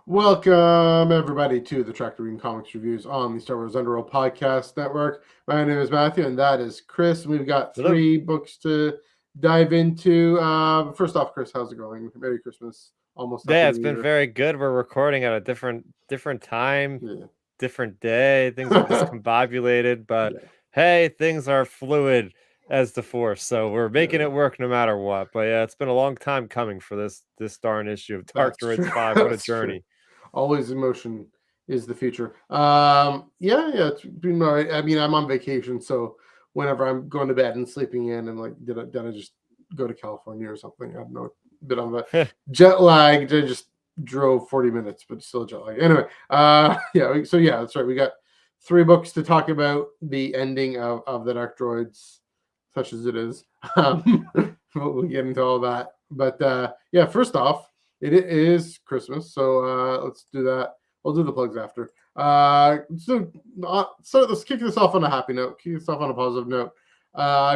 Welcome, everybody, to the Tractor Reading Comics Reviews on the Star Wars Underworld Podcast Network. My name is Matthew, and that is Chris. We've got Hello. three books to dive into. First off, Chris, how's it going? Merry Christmas. Almost Happy Yeah, New it's been Year. very good. We're recording at a different time, Yeah. different day. Things are discombobulated, but Yeah. hey, things are fluid as the Force, so we're making Yeah. it work no matter what. But yeah, it's been a long time coming for this darn issue of Dark That's Droids true. 5. What a That's true. journey. Always emotion is the future. Yeah, it's been all right. I mean, I'm on vacation, so whenever I'm going to bed and sleeping in, and like, did I just go to California or something? I don't know. Bit on the jet lag. I just drove 40 minutes, but still jet lag. Anyway, yeah. So yeah, that's right. We got three books to talk about the ending of the Dark Droids, such as it is. We'll get into all that. But yeah, first off, it is Christmas, so let's do that. We'll do the plugs after. So let's kick this off on a happy note. Kick this off on a positive note.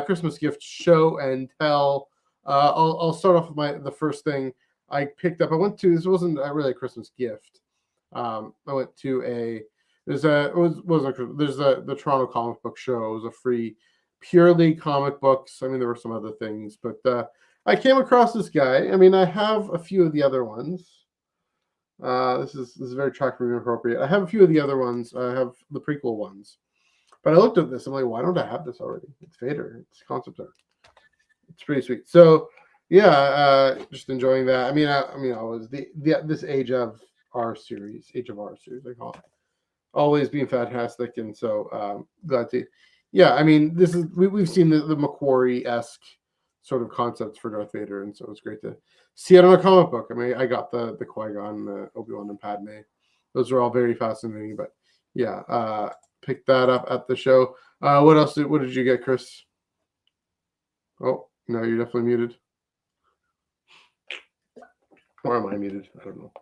Christmas gift show and tell. I'll start off with the first thing I picked up. I went to, this wasn't really a Christmas gift. I went to there's the Toronto Comic Book Show. It was a free, purely comic books. I mean, there were some other things, but I came across this guy. I mean, I have a few of the other ones. This is very track review appropriate. I have a few of the other ones. I have the prequel ones, but I looked at this. I'm like, why don't I have this already? It's Vader. It's concept art. It's pretty sweet. So yeah, just enjoying that. I was this Age of R series, I call it, always being fantastic, and so glad to. Yeah, I mean, this is we've seen the Macquarie-esque sort of concepts for Darth Vader, and so it's great to see it on a comic book. I mean, I got the Qui-Gon, the Obi-Wan, and Padme. Those are all very fascinating. But yeah, picked that up at the show. What else? What did you get, Chris? Oh no, you're definitely muted. Or am I muted? I don't know.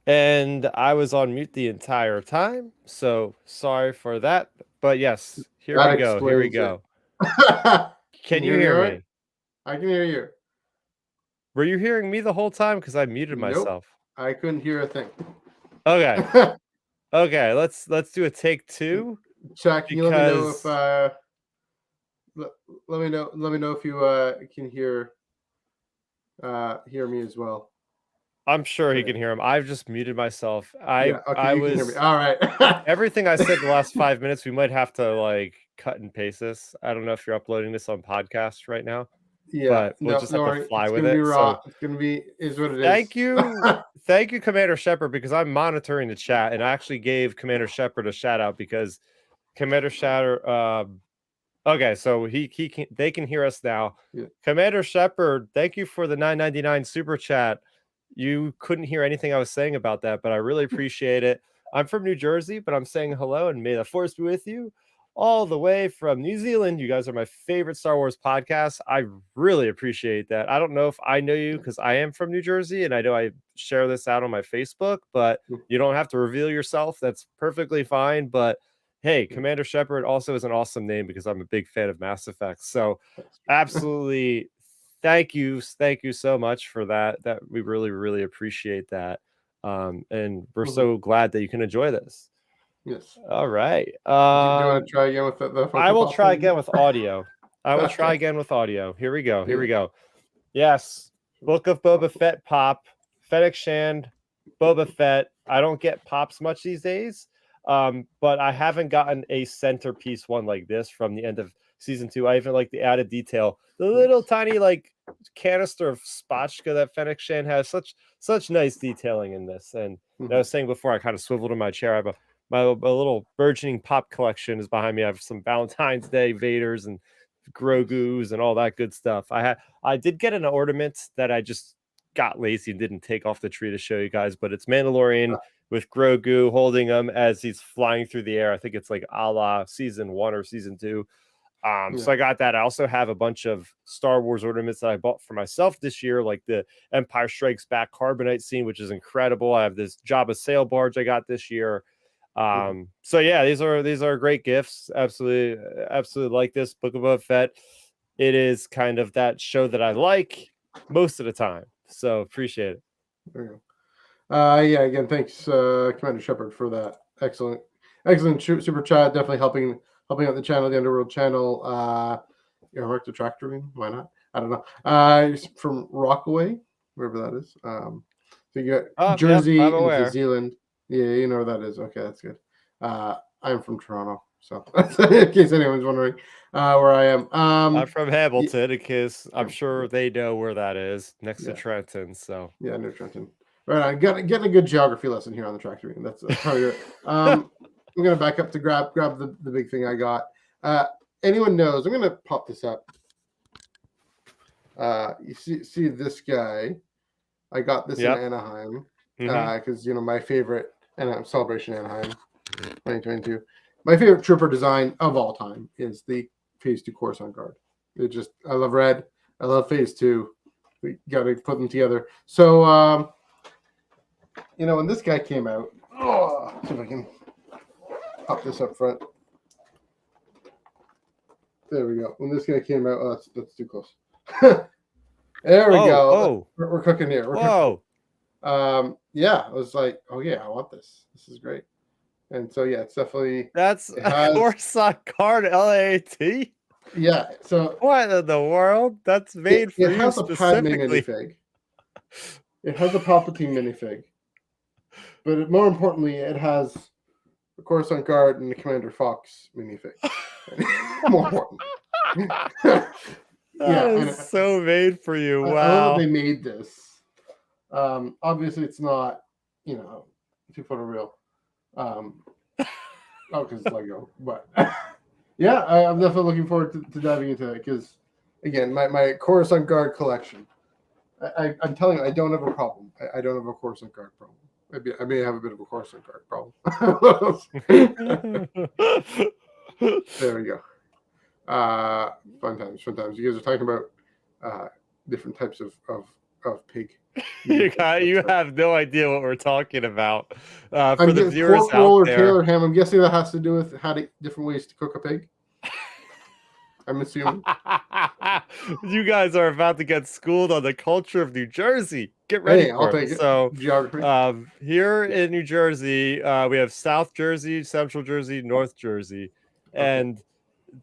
And I was on mute the entire time, so sorry for that. But yes, here That we go. Here we explains it. go. Can you hear me? I can hear you. Were you hearing me the whole time? Because I muted myself. I couldn't hear a thing. Okay. Okay, let's do a take 2. Chuck, can you let me know if let me know if you can hear me as well. I'm sure he can hear him. I've just muted myself. Okay, you can hear me. All right. Everything I said the last 5 minutes, we might have to like cut and paste this. I don't know if you're uploading this on podcast right now. Yeah, but we'll just have to fly with it. It's gonna be raw. It's gonna be what it is. Thank you, Commander Shepard, because I'm monitoring the chat, and I actually gave Commander Shepard a shout out because Commander Shepard. Okay, so they can hear us now. Yeah. Commander Shepard, thank you for the $9.99 super chat. You couldn't hear anything I was saying about that, but I really appreciate it. I'm from New Jersey, but I'm saying hello and may the force be with you. All the way from New Zealand. You guys are my favorite Star Wars podcast. I really appreciate that. I don't know if I know you because I am from New Jersey and I know I share this out on my Facebook, but you don't have to reveal yourself. That's perfectly fine. But hey, Commander Shepard also is an awesome name because I'm a big fan of Mass Effect. So absolutely thank you so much for that. We really, really appreciate that. And we're so glad that you can enjoy this. Yes. All right. Do you want to try again with the I will try again with audio. I will try again with audio. Here we go. Here we go. Yes. Book of Boba Fett pop. Fennec Shand, Boba Fett. I don't get pops much these days. But I haven't gotten a centerpiece one like this from the end of season 2. I even like the added detail. The little tiny like canister of spotchka that Fennec Shand has. Such nice detailing in this. And I was saying before, I kind of swiveled in my chair. I have my little burgeoning pop collection is behind me. I have some Valentine's Day Vaders and Grogu's and all that good stuff. I did get an ornament that I just got lazy and didn't take off the tree to show you guys, but it's Mandalorian with Grogu holding him as he's flying through the air. I think it's like a la season 1 or season 2. So I got that. I also have a bunch of Star Wars ornaments that I bought for myself this year, like the Empire Strikes Back Carbonite scene, which is incredible. I have this Jabba sail barge I got this year. So yeah, these are great gifts. Absolutely like this Book of Boba Fett. It is kind of that show that I like most of the time. So appreciate it. There you go. Yeah, again, thanks, Commander Shepard, for that excellent super chat. Definitely helping out the channel, the Underworld channel. Mark the Tractor, why not? I don't know. From Rockaway, wherever that is. So you got Jersey and New Zealand. Yeah, you know where that is. Okay, that's good. I'm from Toronto, so in case anyone's wondering where I am. I'm from Hamilton, in case I'm sure they know where that is, next to Trenton. So yeah, near Trenton. Right on. Getting a good geography lesson here on the Tractor. That's probably good. I'm gonna back up to grab the big thing I got. Anyone knows? I'm gonna pop this up. You see this guy? I got this in Anaheim because my favorite Celebration Anaheim 2022. My favorite trooper design of all time is the Phase 2 Coruscant Guard. I love red. I love Phase 2. We got to put them together. So, when this guy came out, see if I can pop this up front. There we go. When this guy came out, that's too close. There we go. Oh, we're cooking here. Yeah, I was like, oh yeah, I want this. This is great. And so yeah, it's definitely a Coruscant Guard LAAT. Yeah. So what in the world? That's made for you specifically. It has a Palpatine minifig, but more importantly, it has the Coruscant Guard and the Commander Fox minifig. More important. That is so made for you. Wow. I love that they made this. Obviously, it's not, 2 foot of real. Because it's Lego. But yeah, I'm definitely looking forward to diving into it because, again, my Coruscant Guard collection. I'm telling you, I don't have a problem. I don't have a Coruscant Guard problem. I may have a bit of a Coruscant Guard problem. There we go. Fun times. You guys are talking about different types of pig. You have no idea what we're talking about. For the viewers pork roll out or there, Taylor ham. I'm guessing that has to do with different ways to cook a pig. I'm assuming. You guys are about to get schooled on the culture of New Jersey. Get ready Hey, for I'll it. take it. So, Geography. here in New Jersey, we have South Jersey, Central Jersey, North Jersey, Okay. and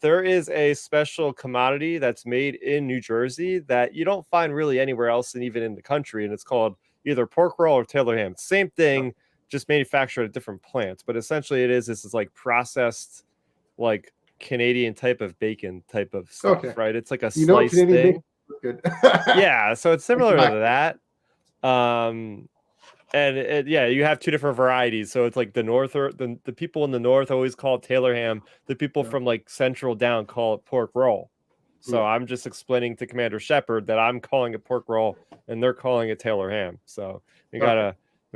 there is a special commodity that's made in New Jersey that you don't find really anywhere else, and even in the country, and it's called either pork roll or Taylor ham. Same thing, just manufactured at different plants, but essentially this is like processed, like Canadian type of bacon type of stuff, Okay. right? It's like a You know, slice Canadian thing. bacon is good. Yeah, so it's similar to Exactly. that. And yeah, you have two different varieties. So it's like the north, or the people in the north always call it Taylor ham. The people Yeah. from like central down call it pork roll. So Yeah. I'm just explaining to Commander Shepard that I'm calling it pork roll and they're calling it Taylor ham. So we Okay.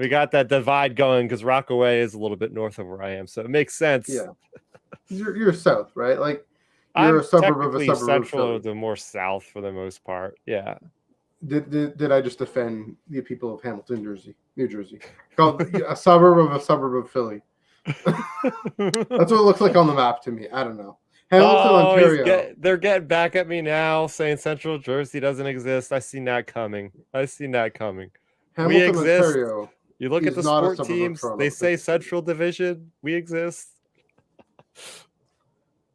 got that divide going because Rockaway is a little bit north of where I am. So it makes sense. Yeah. You're south, right? Like you're I'm a suburb of a technically suburb of central Philly. to more south for the most part. Yeah. Did I just offend the people of Hamilton, New Jersey? Called a suburb of Philly. That's what it looks like on the map to me. I don't know. Hamilton, Oh, Ontario. they're getting back at me now, saying Central Jersey doesn't exist. I seen that coming. We Hamilton, exist. Ontario You look at is the not a sport suburb of teams, Toronto. they It's say a city. Central Division. We exist.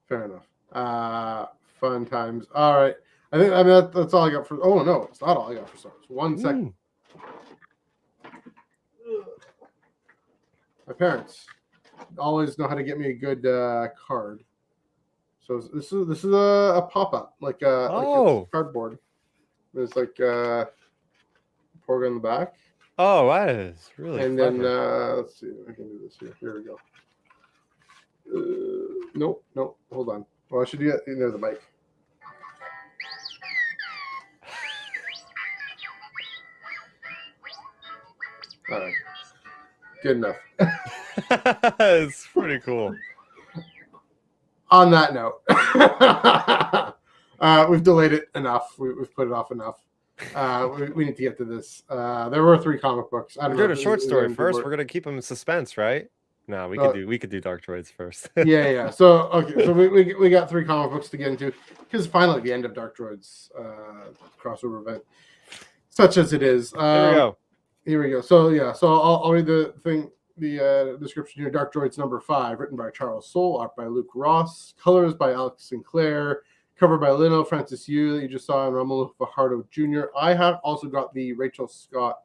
Fair enough. Fun times. All right. I mean that's all I got for. Oh no, it's not all I got for Star Wars. 1 second. My parents always know how to get me a good card. So this is a pop up, like it's cardboard. There's like porg on the back, Oh, that is really and clever. then let's see. I can do this here. Here we go. Nope. Hold on. Well, I should get near the mic. All right. Good enough. It's pretty cool. On that note, we've delayed it enough. We've put it off enough. We need to get to this. There were 3 comic books. I don't We're know. doing a short story first. We're gonna keep them in suspense, right? No, we could do Dark Droids first. yeah. So okay, so we got 3 comic books to get into because finally the end of Dark Droids crossover event, such as it is. Here we go. So yeah, so I'll read the thing. The description here: Dark Droids number 5, written by Charles Soule, art by Luke Ross, colors by Alex Sinclair, cover by Lino Francis Yu that you just saw, and Romulo Fajardo Jr. I have also got the Rachel Stott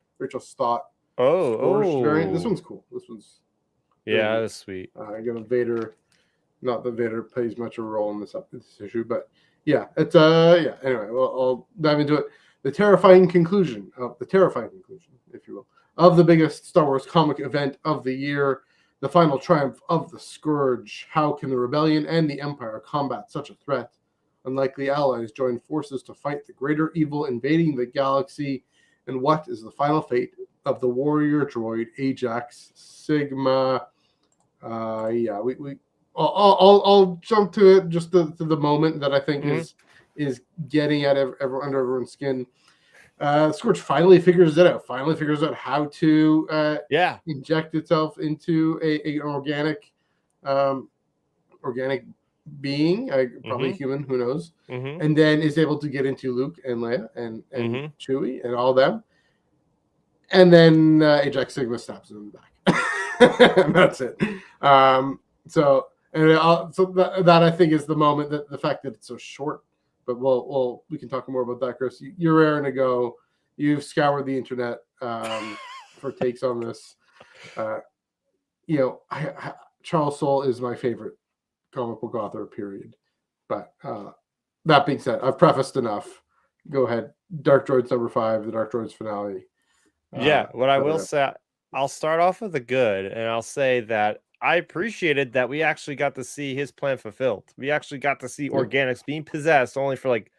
variant. This one's cool. This one's yeah, that's sweet. I got a Vader. Not that Vader plays much of a role in this issue, but yeah, it's yeah. Anyway, I'll dive into it. The terrifying conclusion, if you will, of the biggest Star Wars comic event of the year, the final triumph of the Scourge. How can the Rebellion and the Empire combat such a threat? Unlikely allies join forces to fight the greater evil invading the galaxy. And what is the final fate of the warrior droid Ajax Sigma? Yeah, I'll jump to it just to the moment that I think is getting at under everyone's skin. Scourge finally figures it out. Finally figures out how to inject itself into an organic being, probably human, who knows, and then is able to get into Luke and Leia and Chewie and all them. And then Ajax Sigma stabs him in the back. And that's it. So that I think is the moment, that the fact that it's so short. But we can talk more about that, Chris. You're raring to go. You've scoured the internet for takes on this. Charles Soule is my favorite comic book author, period. But that being said, I've prefaced enough. Go ahead. Dark Droids number 5, the Dark Droids finale. What I will say, I'll start off with the good, and I'll say that I appreciated that we actually got to see his plan fulfilled. We actually got to see organics being possessed only for like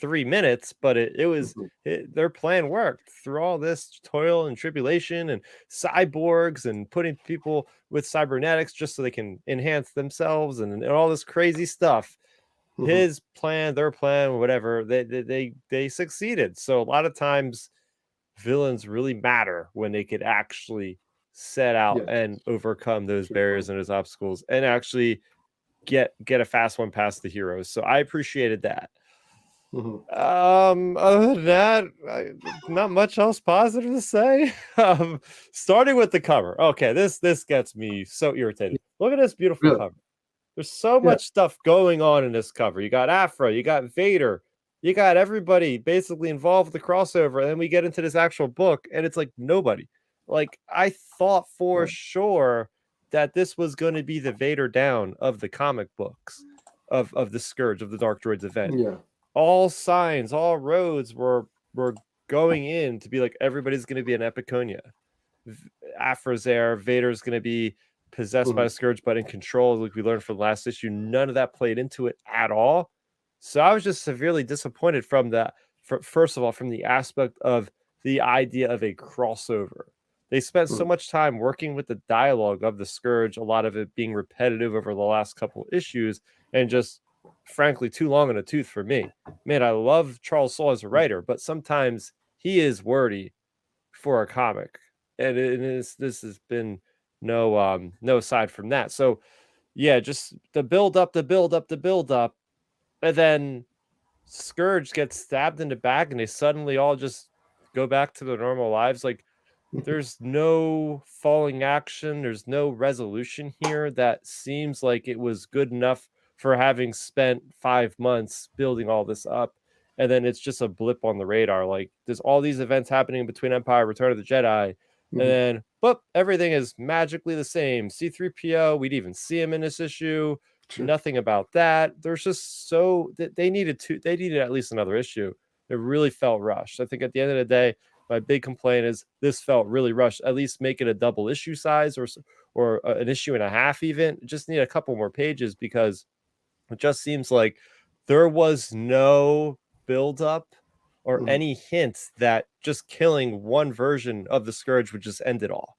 3 minutes, but their plan worked through all this toil and tribulation and cyborgs and putting people with cybernetics just so they can enhance themselves and all this crazy stuff. His plan, their plan, whatever, they succeeded. So a lot of times villains really matter when they could actually set out and overcome those barriers and those obstacles and actually get a fast one past the heroes. So I appreciated that. Other than that, not much else positive to say. Starting with the cover. Okay, this gets me so irritated. Look at this beautiful Really? cover. There's so Yeah. much stuff going on in this cover. You got Afra, you got Vader, you got everybody basically involved with the crossover, and then we get into this actual book, and it's like nobody. Like I thought for sure that this was going to be the Vader down of the comic books of the Scourge of the Dark Droids event. Yeah. All signs, all roads were going in to be like everybody's going to be an Epiconia. Afra's there, Vader's going to be possessed by a Scourge, but in control, like we learned from the last issue. None of that played into it at all. So I was just severely disappointed from that. First of all, from the aspect of the idea of a crossover. They spent so much time working with the dialogue of the Scourge, a lot of it being repetitive over the last couple issues, and just frankly too long in a tooth for me. Man, I love Charles Soule as a writer, but sometimes he is wordy for a comic, and this has been no aside from that. So yeah, just the build up, and then Scourge gets stabbed in the back, and they suddenly all just go back to their normal lives. Like there's no falling action, there's no resolution here that seems like it was good enough for having spent 5 months building all this up. And then it's just a blip on the radar. Like there's all these events happening between Empire, Return of the Jedi, and then boop, everything is magically the same. C-3PO, we'd even see him in this issue. Sure. Nothing about that. There's just they needed at least another issue. It really felt rushed. I think at the end of the day, my big complaint is this felt really rushed. At least make it a double issue size or an issue and a half even. Just need a couple more pages because it just seems like there was no build up or any hint that just killing one version of the Scourge would just end it all.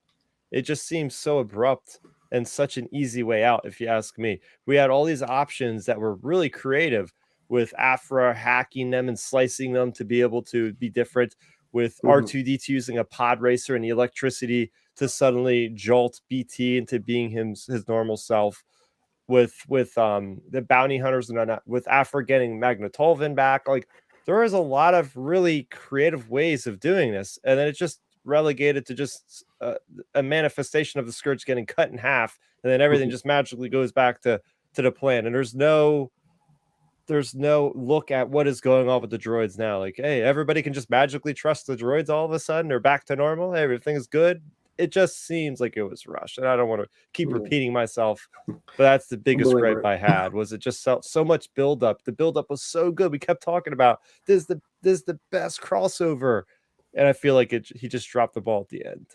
It just seems so abrupt and such an easy way out, if you ask me. We had all these options that were really creative with Afra hacking them and slicing them to be able to be different, with R2-D2 using a pod racer and the electricity to suddenly jolt BT into being his normal self, with the bounty hunters and with Afra getting Magnetolvin back. Like there is a lot of really creative ways of doing this, and then it just relegated to just a manifestation of the Scourge getting cut in half, and then everything just magically goes back to the plan. And there's no look at what is going on with the droids now. Like, hey, everybody can just magically trust the droids all of a sudden. They're back to normal. Everything is good. It just seems like it was rushed, and I don't want to keep repeating myself, but that's the biggest gripe I had. Was it just felt so much buildup. The buildup was so good. We kept talking about this is the best crossover, and I feel like he just dropped the ball at the end.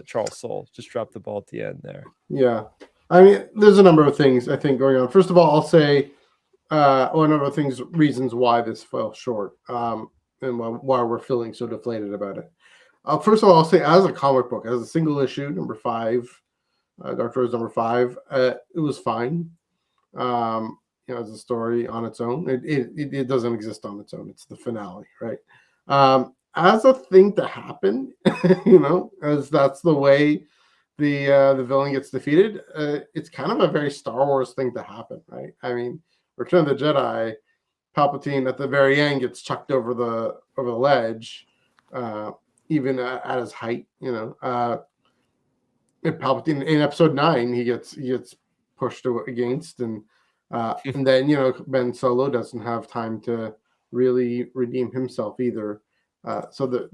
Charles Soule just dropped the ball at the end there. Yeah, I mean, there's a number of things I think going on. First of all, I'll say one of the reasons why this fell short, and why we're feeling so deflated about it. First of all, I'll say as a comic book, as a single issue, number 5, Dark Droids number 5, it was fine. As a story on its own, it doesn't exist on its own. It's the finale, right? As a thing to happen, as that's the way the villain gets defeated. It's kind of a very Star Wars thing to happen, right? I mean, Return of the Jedi, Palpatine at the very end gets chucked over the ledge, even at his height. Palpatine in Episode 9, he gets pushed against, and then Ben Solo doesn't have time to really redeem himself either. So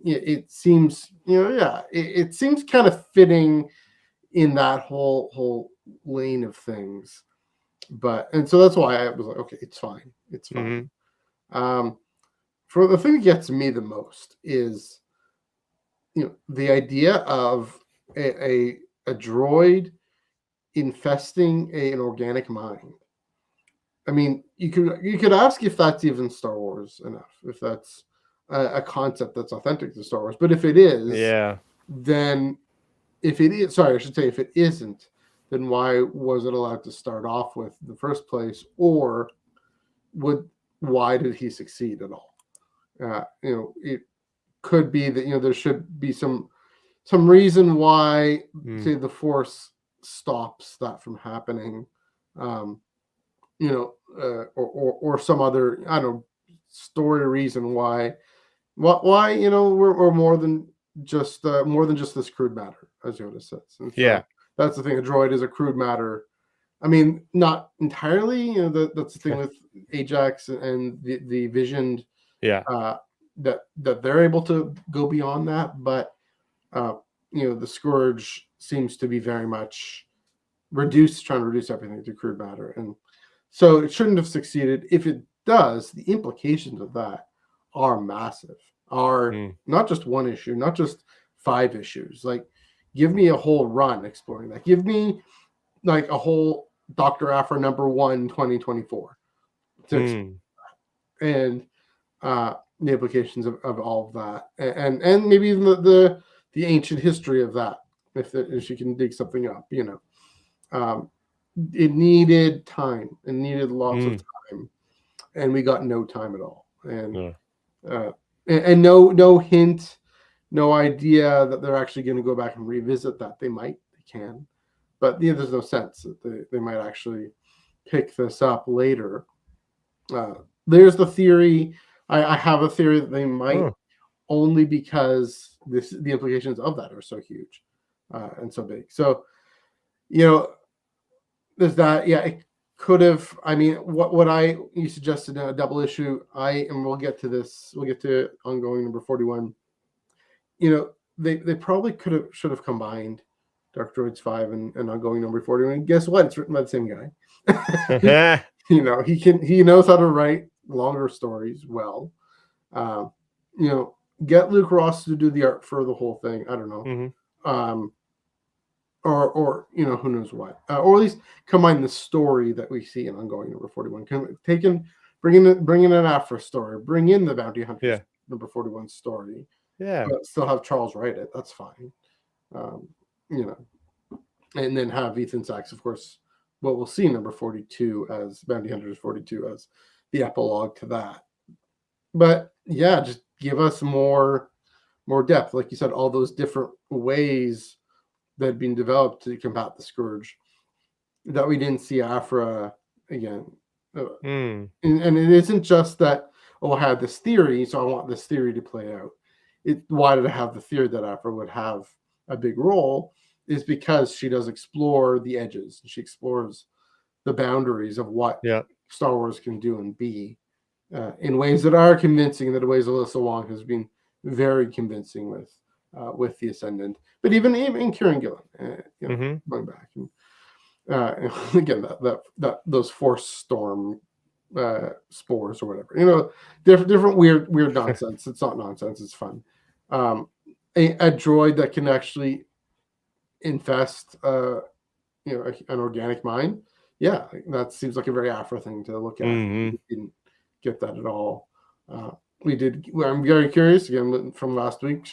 it seems it seems kind of fitting in that whole lane of things. And so that's why I was like, okay, it's fine. For the thing that gets me the most is, the idea of a droid infesting an organic mind. I mean, you could ask if that's even Star Wars enough, if that's a concept that's authentic to Star Wars. But if it is, then if it isn't, then why was it allowed to start off with in the first place? Or why did he succeed at all? It could be that, there should be some reason why, say, the Force stops that from happening, or some other, I don't know, story reason why we're more than just this crude matter, as Yoda says. And so Yeah. that's the thing. A droid is a crude matter. I mean, not entirely. That's the thing with Ajax and the visioned. Yeah. That they're able to go beyond that, but the Scourge seems to be very much trying to reduce everything to crude matter, and so it shouldn't have succeeded. If it does, the implications of that are massive. Are not just one issue, not just 5 issues. Like, give me a whole run exploring that. Give me like a whole Dr. Aphra #1 2024 and the implications of all of that, and maybe even the ancient history of that, if you can dig something up. It needed time. It needed lots of time, and we got no time at all. And and no hint, no idea that they're actually going to go back and revisit that. They can, but there's no sense that they might actually pick this up later. There's the theory. I have a theory that they might, only because the implications of that are so huge and so big. So, there's that. Yeah, it could have. I mean, you suggested a double issue. And we'll get to this. We'll get to ongoing #41. They probably should have combined Dark Droids 5 and ongoing #41. And guess what? It's written by the same guy. He knows how to write longer stories well. Get Luke Ross to do the art for the whole thing. I don't know. Or who knows what, or at least combine the story that we see in ongoing #41. Bring in an Aphra story, bring in the Bounty Hunters #41 story, but still have Charles write it. That's fine. And then have Ethan Sachs, of course, what we'll see #42 as Bounty Hunters 42 as the epilogue to that. But yeah, just give us more depth, like you said, all those different ways that had been developed to combat the Scourge that we didn't see Aphra again. And it isn't just that, I had this theory, so I want this theory to play out. Why did I have the theory that Aphra would have a big role? Is because she does explore the edges. She explores the boundaries of what Star Wars can do and be in ways that are convincing, that ways Alyssa Wong has been very convincing with the Ascendant, but even Kieran Gillen, going back and again that those Force storm spores or whatever, different weird nonsense. It's not nonsense. It's fun. A droid that can actually infest an organic mind. Yeah, that seems like a very Aphra thing to look at. We didn't get that at all. I'm very curious again from last week.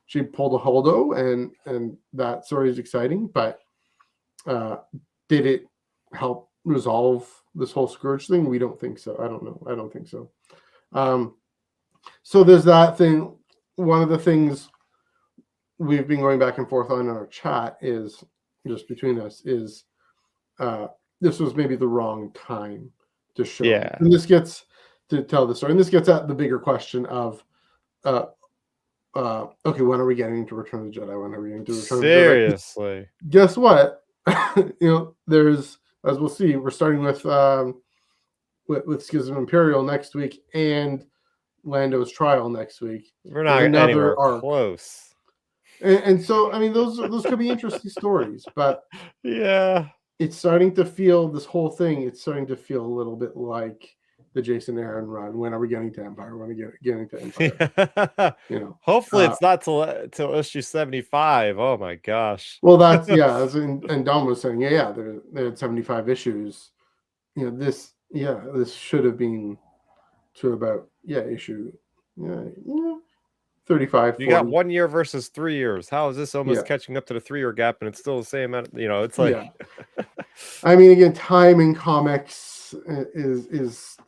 She pulled a Holdo, and that story is exciting, but did it help resolve this whole Scourge thing? We don't think so. I don't know. I don't think so. So there's that thing. One of the things we've been going back and forth on in our chat is, just between us, is this was maybe the wrong time to show. And this gets to tell the story. And this gets at the bigger question of, okay, when are we getting to Return of the Jedi? When are we getting to Return Seriously? of the Jedi? Guess what? There's, as we'll see, we're starting with Schism Imperial next week and Lando's trial next week. We're not anywhere close. And so, I mean, those could be interesting stories, but it's starting to feel, this whole thing, it's starting to feel a little bit like the Jason Aaron run. When are we getting to Empire? When are we getting to Empire? Hopefully it's not till issue 75. Oh my gosh. Well, that's and Dom was saying, they had 75 issues. This should have been to about issue 35. 40. You got 1 year versus 3 years. How is this almost catching up to the 3-year gap, and it's still the same amount? It's like I mean, again, time in comics is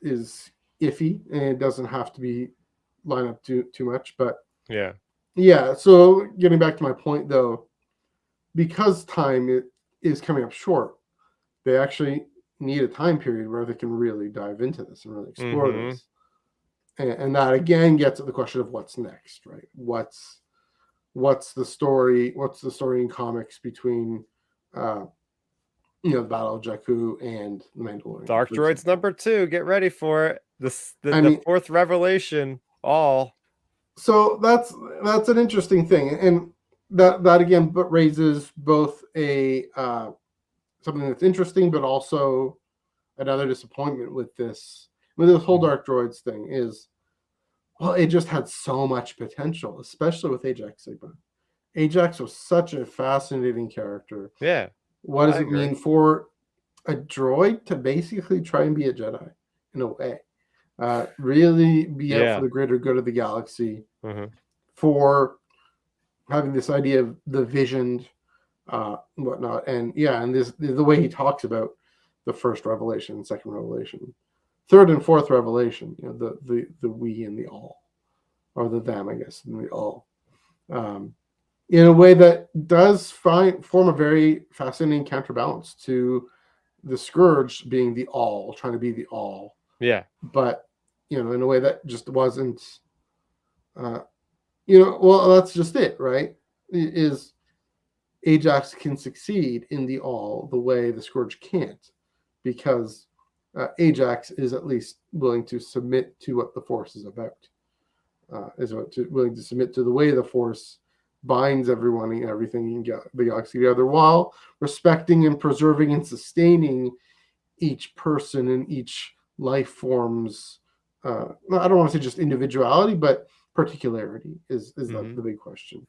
iffy, and it doesn't have to be line up too much, but so getting back to my point, though, because time is coming up short, they actually need a time period where they can really dive into this and really explore this. and that again gets at the question of what's next, right? What's the story? What's the story in comics between, the Battle of Jakku and the Mandalorian? Dark Droids #2. Get ready for it. The fourth revelation. All. So that's an interesting thing, and that again, but raises both a something that's interesting, but also another disappointment with this whole Dark Droids thing is, well, it just had so much potential, especially with Ajax Sigma. Ajax was such a fascinating character. Yeah. What does it mean for a droid to basically try and be a Jedi in a way? Really be out for the greater good of the galaxy, for having this idea of the visioned, whatnot, and and the way he talks about the first revelation, second revelation, third and fourth revelation, the we and the all, or the them, I guess, and the all, in a way that does form a very fascinating counterbalance to the Scourge being the all, trying to be the all. Yeah. But, in a way that just wasn't, well, that's just it, right? Is Ajax can succeed in the all the way the Scourge can't, because Ajax is at least willing to submit to what the Force is about, willing to submit to the way the Force binds everyone and everything in the galaxy together, while respecting and preserving and sustaining each person and each life form's, I don't want to say just individuality, but particularity is the big question.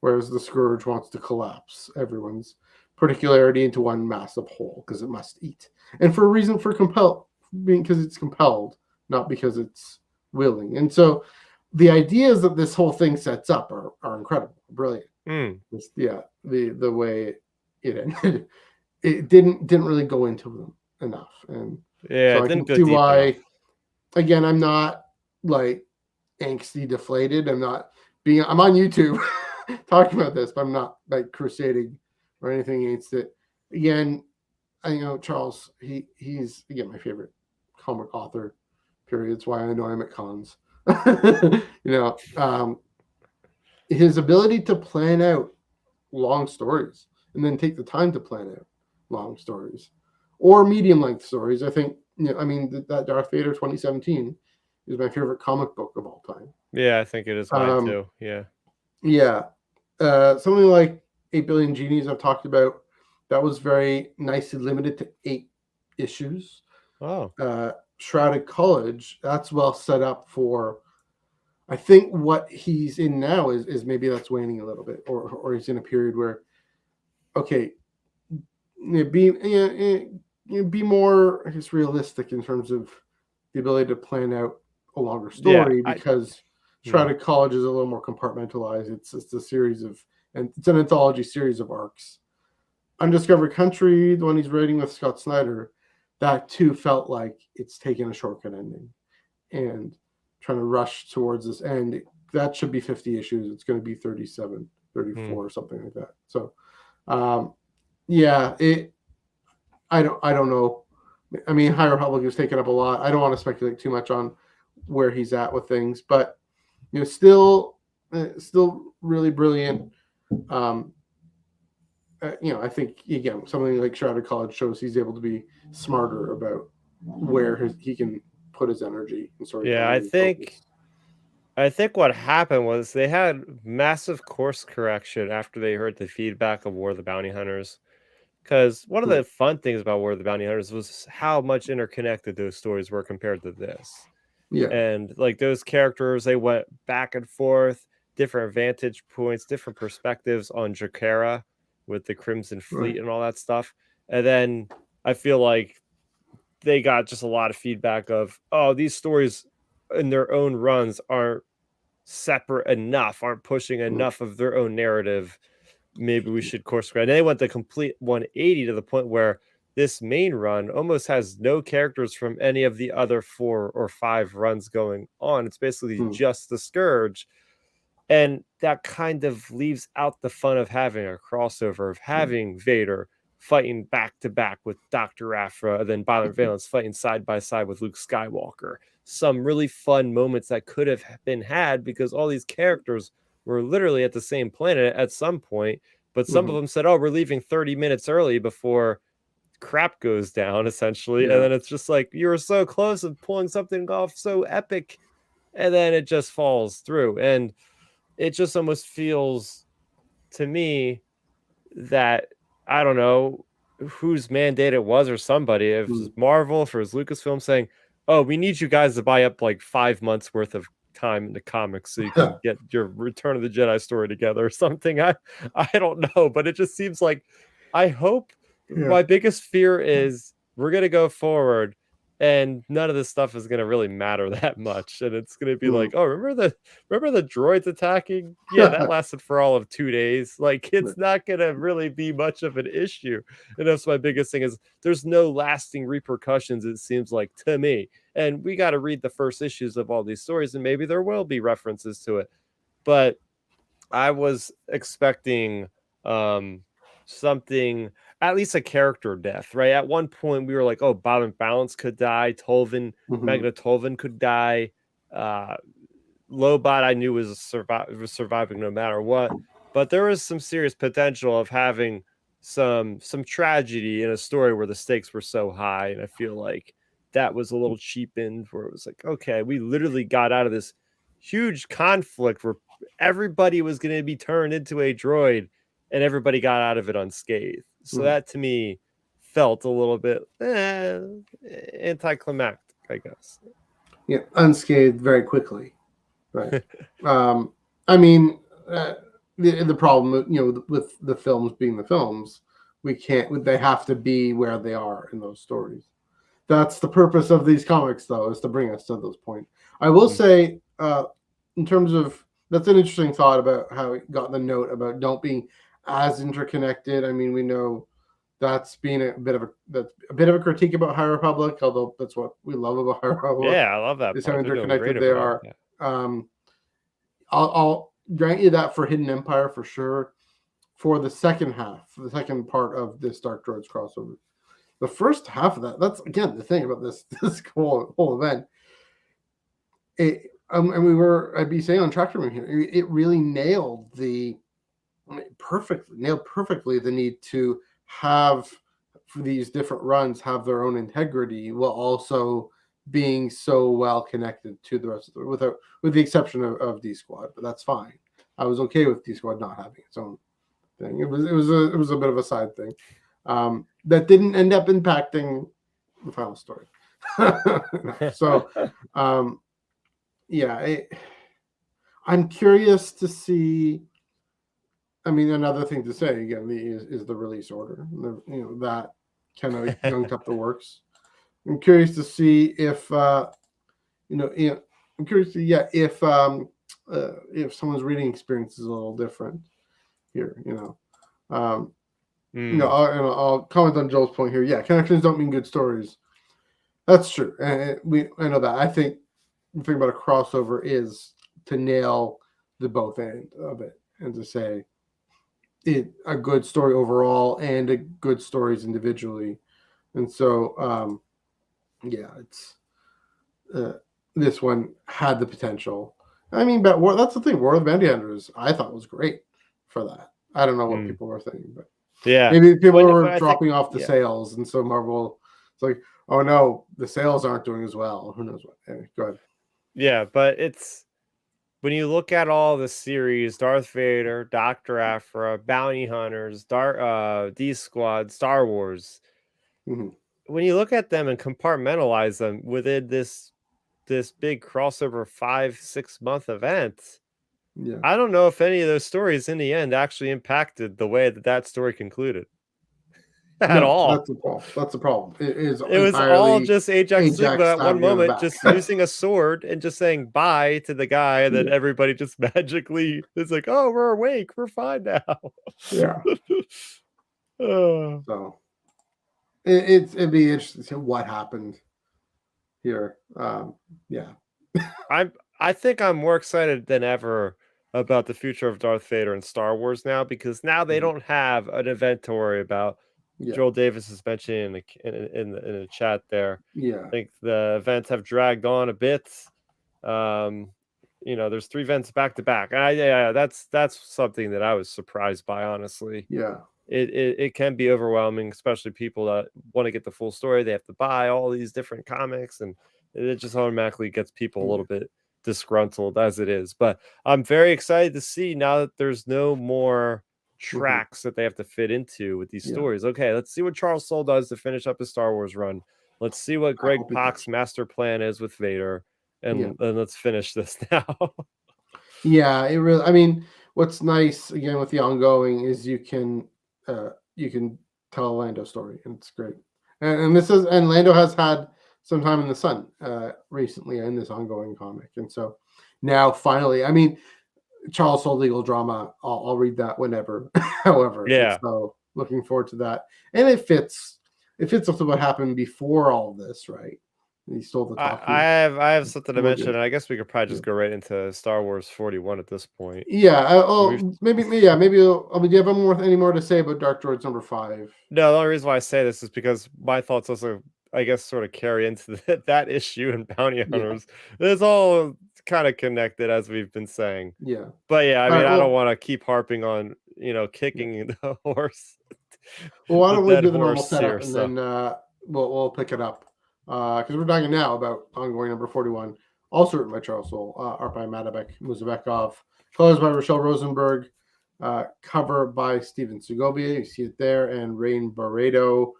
Whereas the Scourge wants to collapse everyone's particularity into one massive whole because it must eat, and for a reason, because it's compelled, not because it's willing. And so the ideas that this whole thing sets up are incredible, brilliant. The way it ended, it didn't really go into them enough, and so I can see why. Again, I'm not like angsty deflated. I'm on YouTube talking about this, but I'm not like crusading or anything against it. Again, I know Charles, he's again my favorite comic author, period. It's why I know him at cons. His ability to plan out long stories and then take the time to plan out long stories or medium length stories. I think, that Darth Vader 2017 is my favorite comic book of all time. Yeah, I think it is mine too. Yeah. Something like 8 Billion Genies I've talked about, that was very nicely limited to 8 issues. Shrouded College, that's well set up for, I think what he's in now is maybe that's waning a little bit, or he's in a period where, okay, be more, I guess, realistic in terms of the ability to plan out a longer story, because Shrouded College is a little more compartmentalized. It's a series of, and it's an anthology series of arcs. Undiscovered Country, the one he's writing with Scott Snyder, that too felt like it's taken a shortcut ending and trying to rush towards this end. That should be 50 issues. It's going to be 37, 34, or something like that. So, I don't know. I mean, High Republic has taken up a lot. I don't want to speculate too much on where he's at with things, but still really brilliant. I think again, something like Shrouded College shows he's able to be smarter about where he can put his energy and sort of. Yeah, I think what happened was they had massive course correction after they heard the feedback of War of the Bounty Hunters. Because one of the fun things about War of the Bounty Hunters was how much interconnected those stories were compared to this. Yeah. And like those characters, they went back and forth, different vantage points, different perspectives on Jakara with the Crimson Fleet and all that stuff. And then I feel like they got just a lot of feedback of, oh, these stories in their own runs aren't separate enough, aren't pushing enough of their own narrative. Maybe we should course correct. And they went the complete 180 to the point where this main run almost has no characters from any of the other 4 or 5 runs going on. It's basically just the Scourge. And that kind of leaves out the fun of having a crossover, of having Vader fighting back to back with Dr. Aphra, and then Violent Valence fighting side by side with Luke Skywalker. some really fun moments that could have been had, because all these characters were literally at the same planet at some point, but some of them said, oh, we're leaving 30 minutes early before crap goes down, essentially. Yeah. And then it's just like, you were so close of pulling something off so epic, and then it just falls through. And it just almost feels to me that, I don't know whose mandate it was, or somebody, if it was Marvel, if it was Lucasfilm, saying, oh, we need you guys to buy up like 5 months worth of time in the comics so you can get your Return of the Jedi story together or something. I don't know, but it just seems like, I hope, my biggest fear is we're going to go forward and none of this stuff is going to really matter that much, and it's going to be like, oh, remember the droids attacking? Yeah, that lasted for all of 2 days. Like, it's not going to really be much of an issue. And that's my biggest thing, is there's no lasting repercussions, it seems like to me. And we got to read the first issues of all these stories, and maybe there will be references to it, but I was expecting something, at least a character death, right? At one point we were like, oh, Bob and Balance could die, Tolvin, Magna Tolvin could die, Lobot I knew was surviving no matter what, but there was some serious potential of having some tragedy in a story where the stakes were so high, and I feel like that was a little cheapened, where it was like, okay, we literally got out of this huge conflict where everybody was going to be turned into a droid, and everybody got out of it unscathed. So that to me felt a little bit anticlimactic, I guess. Yeah, unscathed very quickly, right? I mean, the problem, with the films being the films, we can't. They have to be where they are in those stories. That's the purpose of these comics, though, is to bring us to those points. I will say, in terms of, that's an interesting thought about how it got the note about don't being as interconnected. I mean, we know that's been a bit of a critique about High Republic, although that's what we love about High Republic. Yeah, I love that. Is how interconnected they are. I'll grant you that for Hidden Empire for sure. For the second half, the second part of this Dark Droids crossover, the first half of that's again the thing about this whole event. I'd be saying on Tractor Room here, it really nailed perfectly the need to have, for these different runs, have their own integrity while also being so well connected to the rest of the, with the exception of D Squad, but that's fine. I was okay with D Squad not having its own thing. It was a bit of a side thing that didn't end up impacting the final story. So I'm curious to see. I mean, another thing to say again is the release order. That kind of gunked up the works. I'm curious to see if I'm curious to if someone's reading experience is a little different here. I'll comment on Joel's point here. Yeah, connections don't mean good stories. That's true, and I know that. I think the thing about a crossover is to nail the both end of it and to say a good story overall and a good stories individually. And so it's this one had the potential. I mean, but that's the thing. War of the Bounty Hunters I thought was great for that. I don't know what people were thinking, but maybe people were dropping off the sales, and so Marvel, it's like, oh no, the sales aren't doing as well. Who knows what? Anyway, go ahead. Yeah, but it's, when you look at all the series, Darth Vader, Dr. Aphra, Bounty Hunters, D Squad, Star Wars, when you look at them and compartmentalize them within this big crossover 5-6 month event, I don't know if any of those stories in the end actually impacted the way that story concluded at all. That's the problem. It was all just Ajax Sigma at one moment, just using a sword and just saying bye to the guy, and then everybody just magically is like, oh, we're awake, we're fine now. Yeah. So it'd be interesting to see what happened here. I think I'm more excited than ever about the future of Darth Vader and Star Wars now, because now they don't have an event to worry about. Yeah. Joel Davis is mentioning in the chat there. Yeah. I think the events have dragged on a bit. There's 3 events back to back. Yeah, that's something that I was surprised by, honestly. Yeah. It can be overwhelming, especially people that want to get the full story. They have to buy all these different comics, and it just automatically gets people a little bit disgruntled as it is. But I'm very excited to see now that there's no more tracks that they have to fit into with these stories. Okay, let's see what Charles Soule does to finish up his Star Wars run. Let's see what Greg Pak's master plan is with Vader, and let's finish this now. Yeah, it really. I mean, what's nice again with the ongoing is you can tell a Lando story, and it's great. And Lando has had some time in the sun recently in this ongoing comic, and so now finally, I mean, Charles Soule legal drama. I'll read that whenever, however. Yeah. So looking forward to that, and it fits. It fits with what happened before all of this, right? He stole the talkie. I have something to mention, and I guess we could probably just go right into Star Wars 41 at this point. Yeah. Maybe. Do you have any more to say about Dark Droids number 5? No, the only reason why I say this is because my thoughts also, I guess, sort of carry into that issue and Bounty Hunters. It's all kind of connected, as we've been saying. Yeah. But yeah, I mean, I don't want to keep harping on kicking the horse. Well, why don't we do the normal setup, and then we'll pick it up. Because we're talking now about ongoing number 41, also written by Charles Soule, art by Madabek Muzabekov, colors by Rochelle Rosenberg, cover by Steven Segovia, you see it there, and Rain Barredo.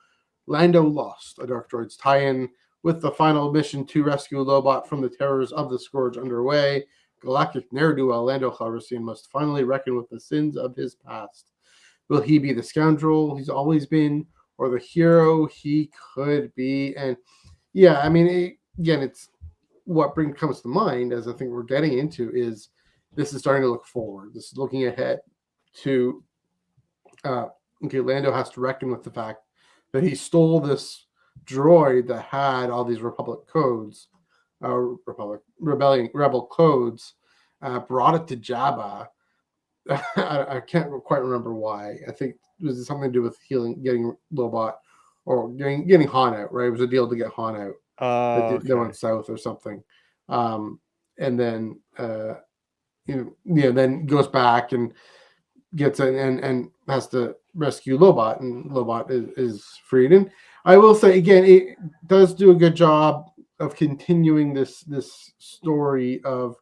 Lando Lost, a Dark Droids tie-in, with the final mission to rescue Lobot from the terrors of the Scourge underway. Galactic ne'er-do-well Lando Calrissian must finally reckon with the sins of his past. Will he be the scoundrel he's always been, or the hero he could be? And yeah, I mean, it's what comes to mind as I think we're getting into is this is starting to look forward. This is looking ahead to, Lando has to reckon with the fact that he stole this droid that had all these Republic codes, rebel codes, brought it to Jabba. I can't quite remember why. I think it was something to do with getting Lobot, or getting Han out, right? It was a deal to get Han out. They went south or something. And then then goes back and gets in and has to rescue Lobot, and Lobot is freed. And I will say again, it does do a good job of continuing this story of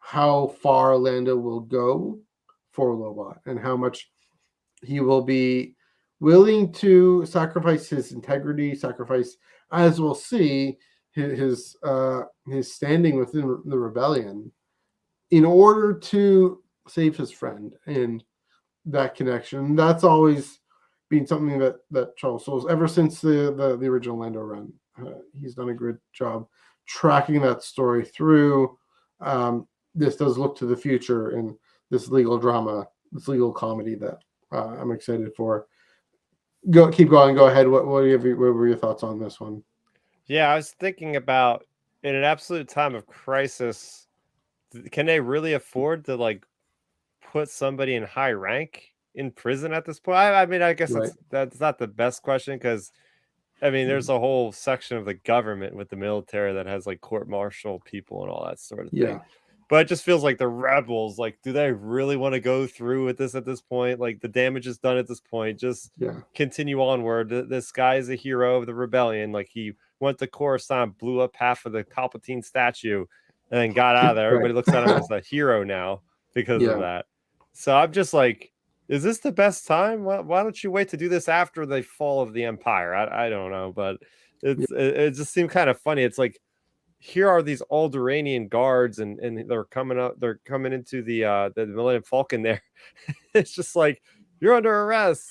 how far Lando will go for Lobot and how much he will be willing to sacrifice his integrity, as we'll see, his standing within the rebellion in order to save his friend. And that connection, that's always been something that Charles Soule's, ever since the original Lando run, he's done a good job tracking that story through. This does look to the future in this legal drama, this legal comedy that I'm excited for. Keep going. Go ahead. What were your thoughts on this one? Yeah, I was thinking about, in an absolute time of crisis, can they really afford to put somebody in high rank in prison at this point? I mean, I guess that's not the best question, because I mean, there's a whole section of the government with the military that has court-martial people and all that sort of thing. But it just feels like the rebels, do they really want to go through with this at this point? The damage is done at this point. Just continue onward. This guy is a hero of the rebellion. He went to Coruscant, blew up half of the Palpatine statue, and then got out of there. Everybody looks at him as a hero now because of that. So I'm just is this the best time? Why don't you wait to do this after the fall of the Empire? I don't know, but it just seemed kind of funny. It's here are these Alderaanian guards, and they're coming up. They're coming into the Millennium Falcon. There, it's just you're under arrest.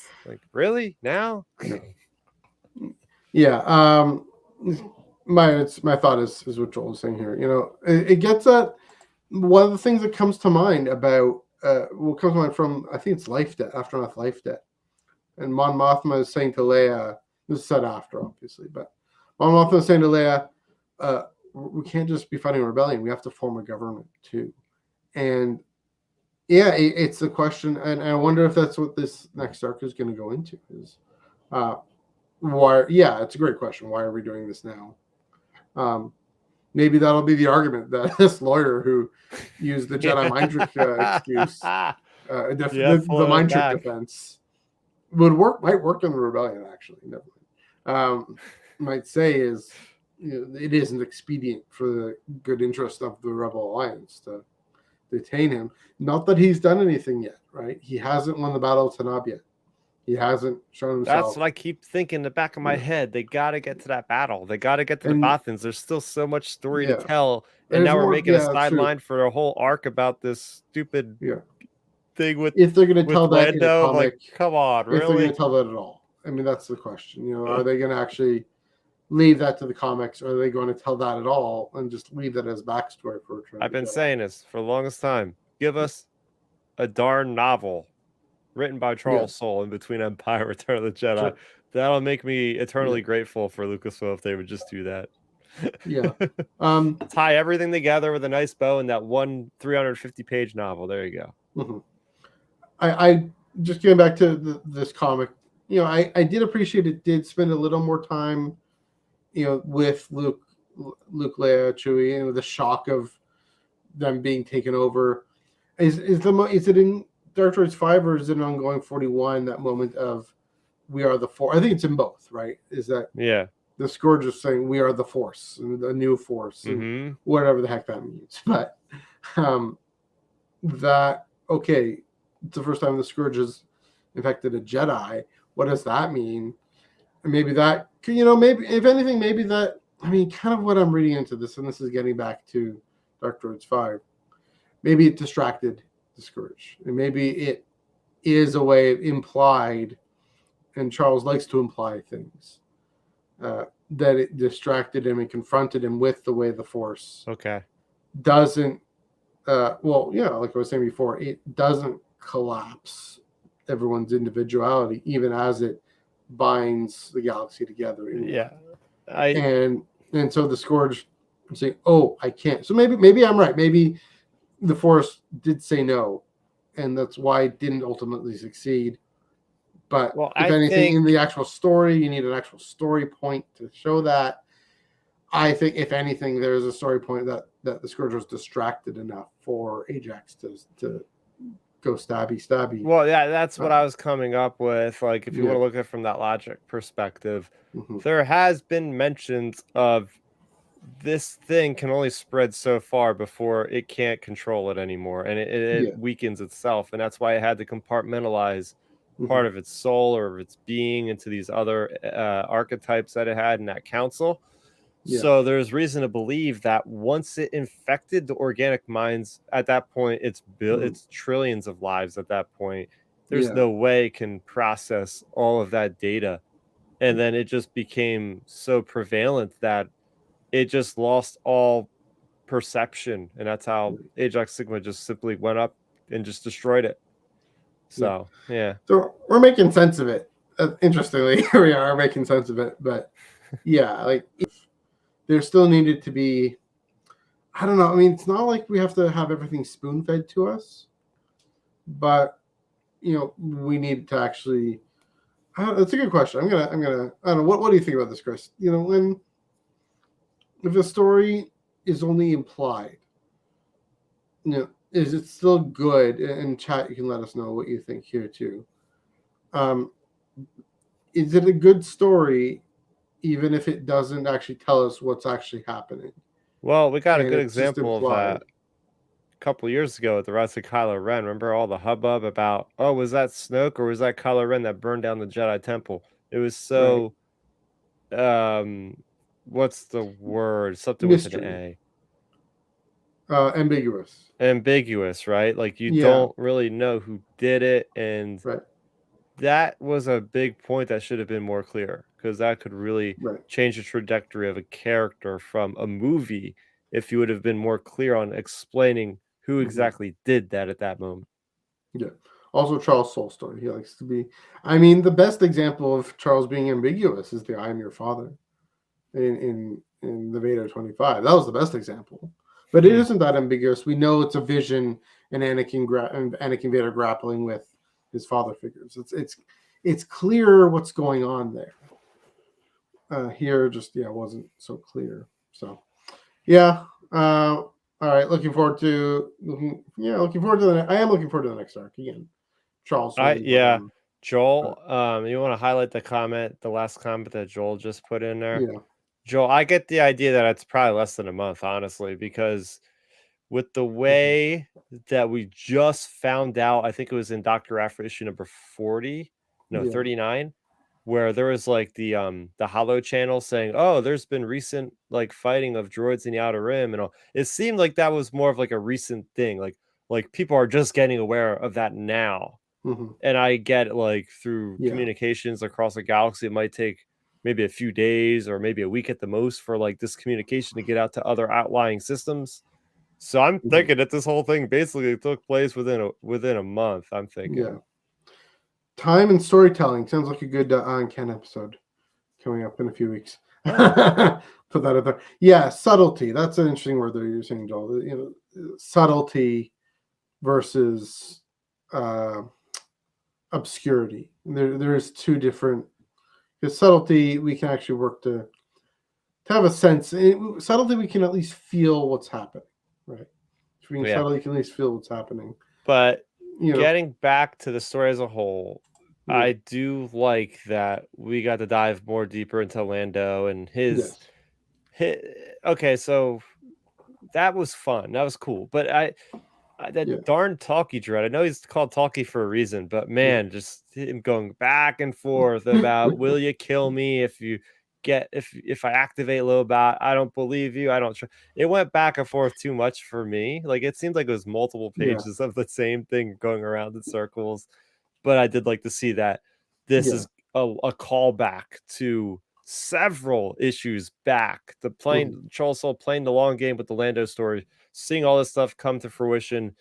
Really now? Yeah. My thought is what Joel was saying here. It gets at one of the things that comes to mind about what comes to mind from, I think it's Life Debt, Aftermath Life Debt, and Mon Mothma is saying to Leia. This is said after, obviously, but Mon Mothma is saying to Leia, we can't just be fighting a rebellion. We have to form a government too. And yeah, it's a question, and I wonder if that's what this next arc is going to go into. Is Why? Yeah, it's a great question. Why are we doing this now? Maybe that'll be the argument that this lawyer who used the Jedi mind trick excuse, the pulling it mind trick back. defense, might work in the rebellion. Actually, might say is it isn't expedient for the good interest of the Rebel Alliance to detain him. Not that he's done anything yet, right? He hasn't won the Battle of Tanab yet. He hasn't shown himself. That's what I keep thinking in the back of my head. They got to get to that battle. They got to get to the Bothans. There's still so much story to tell. And now we're making a sideline for a whole arc about this stupid thing with if they're going to tell that in a Lando. comic, like, come on, really? If they're going to tell that at all. I mean, that's the question. Are they going to actually leave that to the comics, or are they going to tell that at all and just leave that as backstory for Return I've been saying this for the longest time. Give us a darn novel written by Charles Soule in between Empire and Return of the Jedi. Sure. That'll make me eternally grateful for Lucasfilm if they would just do that. Tie everything together with a nice bow in that one 350-page novel. There you go. Mm-hmm. I just getting back to this comic, I did appreciate it did spend a little more time, with Luke, Leia, Chewie, and the shock of them being taken over. Is it in Dark Droids 5 or is it ongoing 41? That moment of we are the Force. I think it's in both, right? Is that the Scourge is saying we are the Force, the new Force, and whatever the heck that means. But it's the first time the Scourge has infected a Jedi. What does that mean? And maybe that, maybe if anything, maybe that. I mean, kind of what I'm reading into this, and this is getting back to Dark Droids 5. Maybe it distracted the Scourge, and maybe it is a way implied, and Charles likes to imply things, that it distracted him and confronted him with the way the Force doesn't like I was saying before, it doesn't collapse everyone's individuality even as it binds the galaxy together. And so the Scourge say, oh, I can't. So maybe I'm right. Maybe the Force did say no, and that's why it didn't ultimately succeed. But if anything, in the actual story, you need an actual story point to show that. I think, if anything, there is a story point that the Scourge was distracted enough for Ajax to go stabby. Well, yeah, that's what I was coming up with. Like, if you want to look at it from that logic perspective, there has been mentions of this thing can only spread so far before it can't control it anymore, and it weakens itself, and that's why it had to compartmentalize part of its soul or its being into these other archetypes that it had in that council. So there's reason to believe that once it infected the organic minds, at that point it's trillions of lives at that point. There's no way it can process all of that data, and then it just became so prevalent that it just lost all perception, and that's how Ajax Sigma just simply went up and just destroyed it. So so we're making sense of it. Interestingly, we are making sense of it, but like there still needed to be, I don't know. I mean, it's not like we have to have everything spoon fed to us, but we need to actually. That's a good question. I'm gonna. I don't know. What do you think about this, Chris? If a story is only implied, is it still good? In chat, you can let us know what you think here too. Is it a good story, even if it doesn't actually tell us what's actually happening? Well, we got a good example of that a couple years ago at the Rise of Kylo Ren. Remember all the hubbub about, was that Snoke or was that Kylo Ren that burned down the Jedi Temple? It was so, what's the word? Something Mystery. With an A. Ambiguous, right? Like you don't really know who did it, and that was a big point that should have been more clear, because that could really change the trajectory of a character from a movie if you would have been more clear on explaining who exactly did that at that moment. Also, Charles' soul story. He likes to be. I mean, the best example of Charles being ambiguous is the "I am your father" in the Vader 25. That was the best example. But it isn't that ambiguous. We know it's a vision, and Anakin Vader grappling with his father figures. it's clear what's going on there. Here, just it wasn't so clear. So, yeah. All right. Looking forward to I am looking forward to the next arc again. Charles. Joel, you want to highlight the last comment that Joel just put in there? Yeah. Joel, I get the idea that it's probably less than a month, honestly, because with the way that we just found out, I think it was in Dr. Afra issue number 39, where there was like the Hollow channel saying, "Oh, there's been recent like fighting of droids in the Outer Rim," and all. It seemed like that was more of like a recent thing, like people are just getting aware of that now. And I get like through communications across the galaxy, it might take maybe a few days or maybe a week at the most for like this communication to get out to other outlying systems. So I'm thinking that this whole thing basically took place within a month. I'm thinking. Yeah. Time and storytelling sounds like a good on-Ken episode coming up in a few weeks. Put that out there. Yeah, subtlety. That's an interesting word that you're saying, Joel. Subtlety versus obscurity. There's two different. Because subtlety, we can actually work to have a sense. Subtlety, we can at least feel what's happening, right? Subtlety, you can at least feel what's happening. But getting back to the story as a whole, I do like that we got to dive more deeper into Lando and his. Okay, so that was fun. That was cool. But darn Talkie Dread. I know he's called Talkie for a reason, but man, just him going back and forth about will you kill me if I activate Lobot? I don't believe you. I don't. It went back and forth too much for me. Like it seemed like it was multiple pages of the same thing going around in circles. But I did like to see that this is a callback to several issues back. Charles Soule playing the long game with the Lando story, seeing all this stuff come to fruition,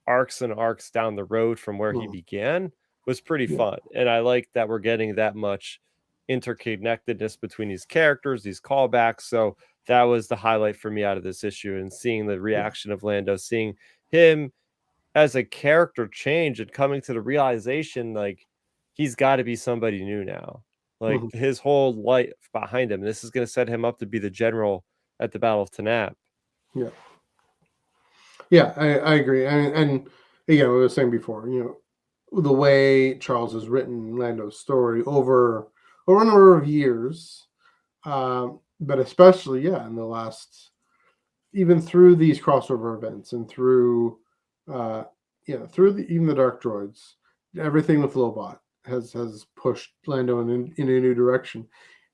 arcs and arcs down the road from where he began was pretty fun. And I like that we're getting that much interconnectedness between these characters, these callbacks. So that was the highlight for me out of this issue, and seeing the reaction of Lando, seeing him as a character change and coming to the realization like he's got to be somebody new now. Like his whole life behind him. This is going to set him up to be the general at the Battle of Tanab. Yeah, I agree. And again, we were saying before, the way Charles has written Lando's story over a number of years, but especially in the last, even through these crossover events and through even the Dark Droids, everything with Lobot has pushed Lando in a new direction.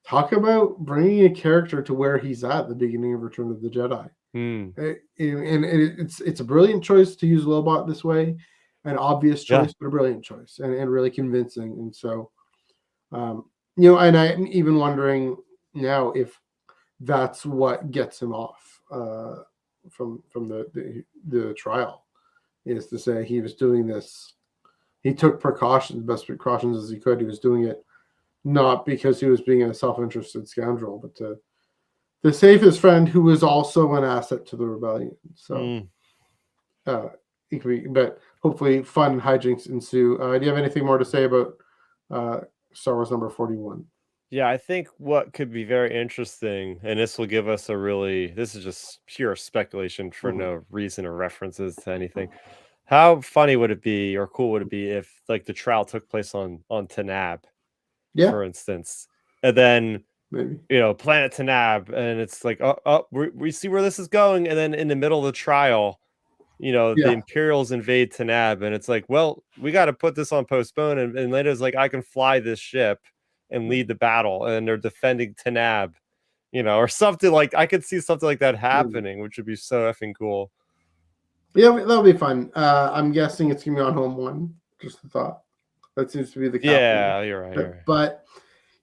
Talk about bringing a character to where he's at the beginning of Return of the Jedi. And it's a brilliant choice to use Lobot this way, an obvious choice, but a brilliant choice, and really convincing. And so, and I'm even wondering now if that's what gets him off from the trial, is to say he was doing this. He took best precautions as he could. He was doing it not because he was being a self-interested scoundrel, but to save his friend, who was also an asset to the rebellion. So, but hopefully fun hijinks ensue. Do you have anything more to say about Star Wars number 41? Yeah, I think what could be very interesting, and this will give us this is just pure speculation for no reason or references to anything. How funny would it be, or cool would it be, if like the trial took place on Tanab, for instance, and then maybe Planet Tanab, and it's like, we see where this is going, and then in the middle of the trial, the Imperials invade Tanab, and it's like, well, we got to put this on postpone, and Lando's like, I can fly this ship and lead the battle, and they're defending Tanab, or something like. I could see something like that happening, which would be so effing cool. Yeah, that'll be fun. I'm guessing it's gonna be on Home One. Just a thought. That seems to be the capital. Yeah, you're right. But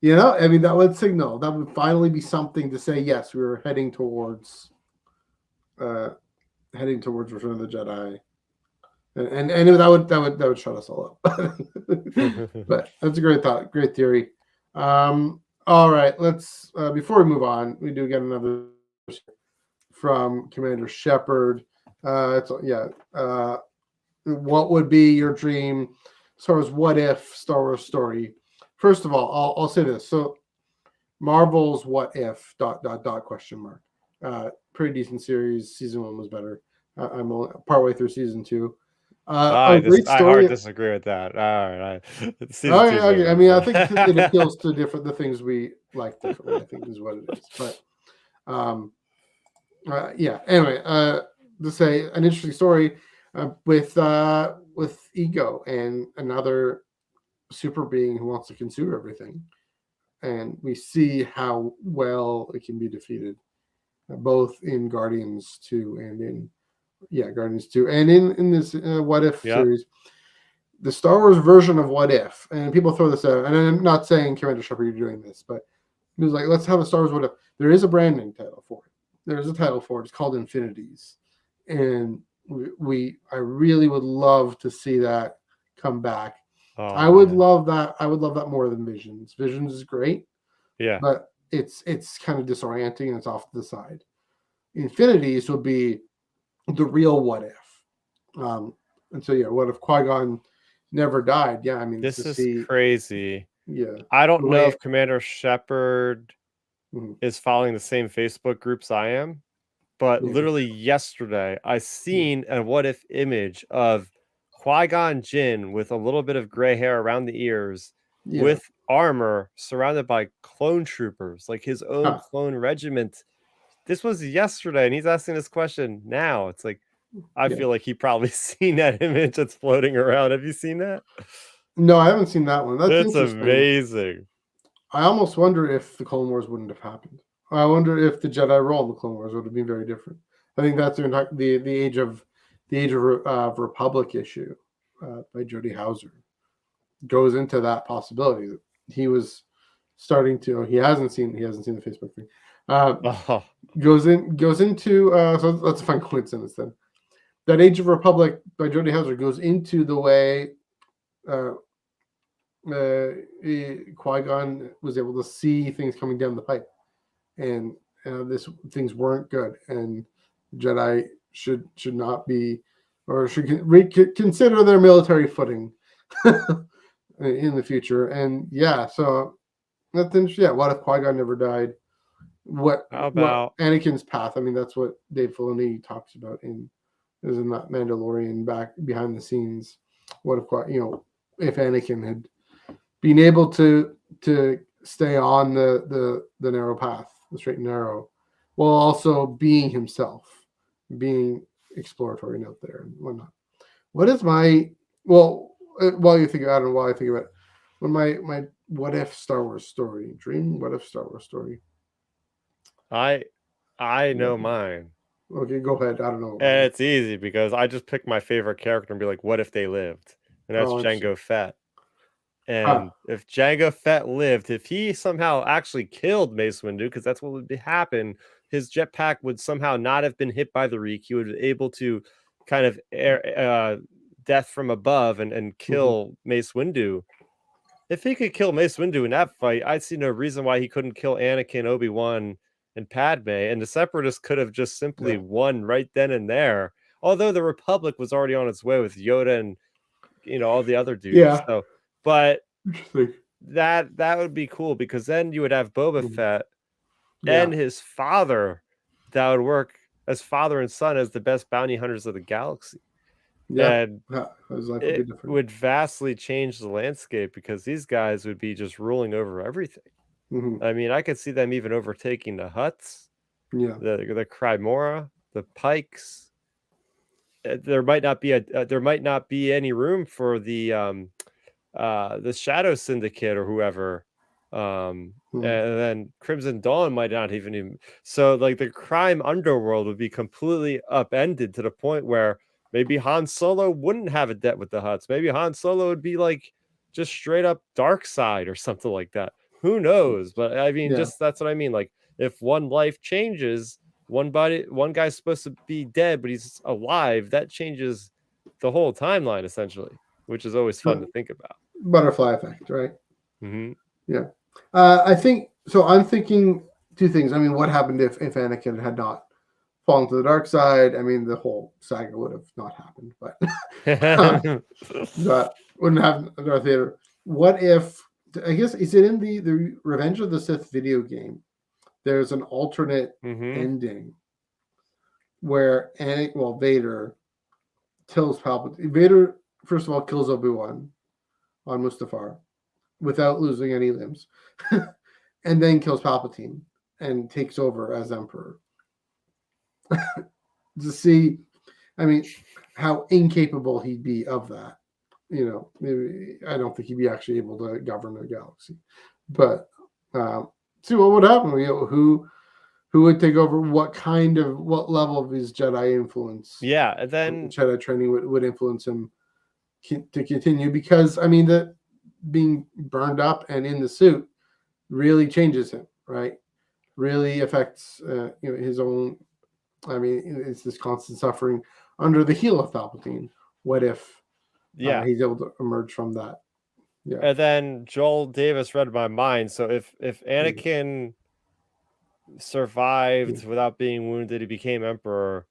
that would signal, that would finally be something to say. Yes, we were heading towards Return of the Jedi, and that would shut us all up. But that's a great thought, great theory. All right, let's before we move on, we do get another from Commander Shepard. What would be your dream Star Wars what if Star Wars story first of all, I'll say this. So Marvel's What If ... question mark. Pretty decent series. Season 1 was better. I'm only partway through season 2. A great I hard story. disagree with that. All right, season Oh, 2 yeah, is okay. better I than mean, I that. think it appeals to the things we like differently. I think is what it is. But yeah. Anyway, to say an interesting story with Ego and another super being who wants to consume everything, and we see how well it can be defeated, both in Guardians 2 and in Guardians 2 and in this What If Yep. series. The Star Wars version of What If, and people throw this out, and I'm not saying Commander Shepard you're doing this, but it was like, let's have a Star Wars What If. There is a branding title for it. There's a title for it. It's called Infinities, and I really would love to see that come back. I would love that. I would love that more than Visions. Visions is great, Yeah. but it's kind of disorienting and it's off to the side. Infinities would be the real What If. And so what if Qui-Gon never died? Yeah, I mean, This is crazy. Yeah, I don't know if Commander Shepard mm-hmm. is following the same Facebook groups I am, but literally yesterday I seen a What If image of Qui-Gon Jinn with a little bit of gray hair around the ears, with armor, surrounded by clone troopers, like his own clone regiment. This was yesterday, and he's asking this question now. It's like, I feel like he probably seen that image that's floating around. Have you seen that? No, I haven't seen that one. That's amazing. I almost wonder if the Clone Wars wouldn't have happened. I wonder if the Jedi role in the Clone Wars would have been very different. I think that's the age of Republic issue by Jody Houser goes into that possibility. He was starting to. He hasn't seen the Facebook thing. Goes into so that's a fun coincidence then. That Age of Republic by Jody Houser goes into the way Qui-Gon was able to see things coming down the pipe, and things weren't good, and Jedi should not be, or should consider their military footing in the future. And so that's interesting. Yeah, what if Qui-Gon never died? What Anakin's path? I mean, that's what Dave Filoni talks about in that Mandalorian back behind the scenes. What if if Anakin had been able to stay on the narrow path, the straight and narrow, while also being himself, being exploratory and out there and whatnot. What is my while you think, I don't know why I think about it, when my what if Star Wars story, dream what if Star Wars story. I know mine. Okay, go ahead. I don't know. And it's easy because I just pick my favorite character and be like, what if they lived? And that's Jango Fett. And if Jango Fett lived, if he somehow actually killed Mace Windu, because that's what would happen, his jetpack would somehow not have been hit by the reek. He would be able to kind of death from above and kill Mace Windu. If he could kill Mace Windu in that fight, I'd see no reason why he couldn't kill Anakin, Obi-Wan, and Padme, and the Separatists could have just simply won right then and there. Although the Republic was already on its way with Yoda and all the other dudes. Yeah. So, but that would be cool, because then you would have Boba Fett and his father that would work as father and son as the best bounty hunters of the galaxy. Yeah, and it would vastly change the landscape, because these guys would be just ruling over everything. I mean, I could see them even overtaking the Hutts, the Crymora, the Pikes. There might not be any room for the Shadow Syndicate or whoever, and then Crimson Dawn might not even. So, like, the crime underworld would be completely upended to the point where maybe Han Solo wouldn't have a debt with the Hutts. Maybe Han Solo would be like just straight up dark side or something like that. Who knows? But I mean, just that's what I mean. Like, if one life changes, one guy's supposed to be dead, but he's alive, that changes the whole timeline essentially, which is always fun to think about. Butterfly effect, right? Yeah. I think so. I'm thinking two things. I mean, what happened if Anakin had not fallen to the dark side? I mean, the whole saga would have not happened, but that wouldn't happen. Darth Vader. What if I guess is it in the Revenge of the Sith video game? There's an alternate ending where Vader kills Palpatine. Vader first of all kills Obi-Wan on Mustafar without losing any limbs, and then kills Palpatine and takes over as Emperor. To see, I mean, how incapable he'd be of that. Maybe I don't think he'd be actually able to govern a galaxy, but see what would happen. Who would take over? What level of his Jedi influence? Yeah, and then Jedi training would influence him to continue, because I mean that being burned up and in the suit really changes him, right? Really affects his own. I mean, it's this constant suffering under the heel of Palpatine. What if he's able to emerge from that? Yeah. And then Joel Davis read my mind. So if Anakin survived without being wounded, he became Emperor,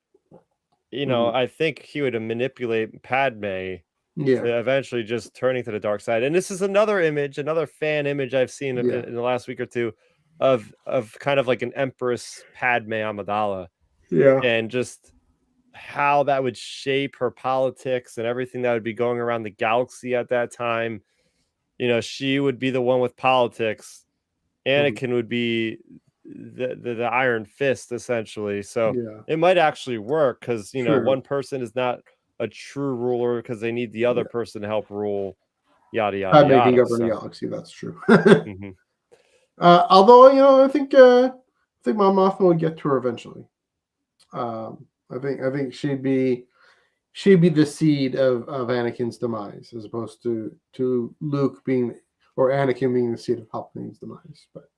I think he would manipulate Padme to eventually just turning to the dark side. And this is another fan image I've seen in the last week or two of kind of like an Empress Padme Amidala. Yeah. And just how that would shape her politics and everything that would be going around the galaxy at that time. She would be the one with politics. Anakin would be the iron fist, essentially. So it might actually work, because one person is not a true ruler, because they need the other person to help rule. Yada yada Padme yada. Can govern the galaxy. That's true. Although I think Mon Mothma would get to her eventually. I think she'd be the seed of Anakin's demise, as opposed to Luke or Anakin being the seed of Palpatine's demise. But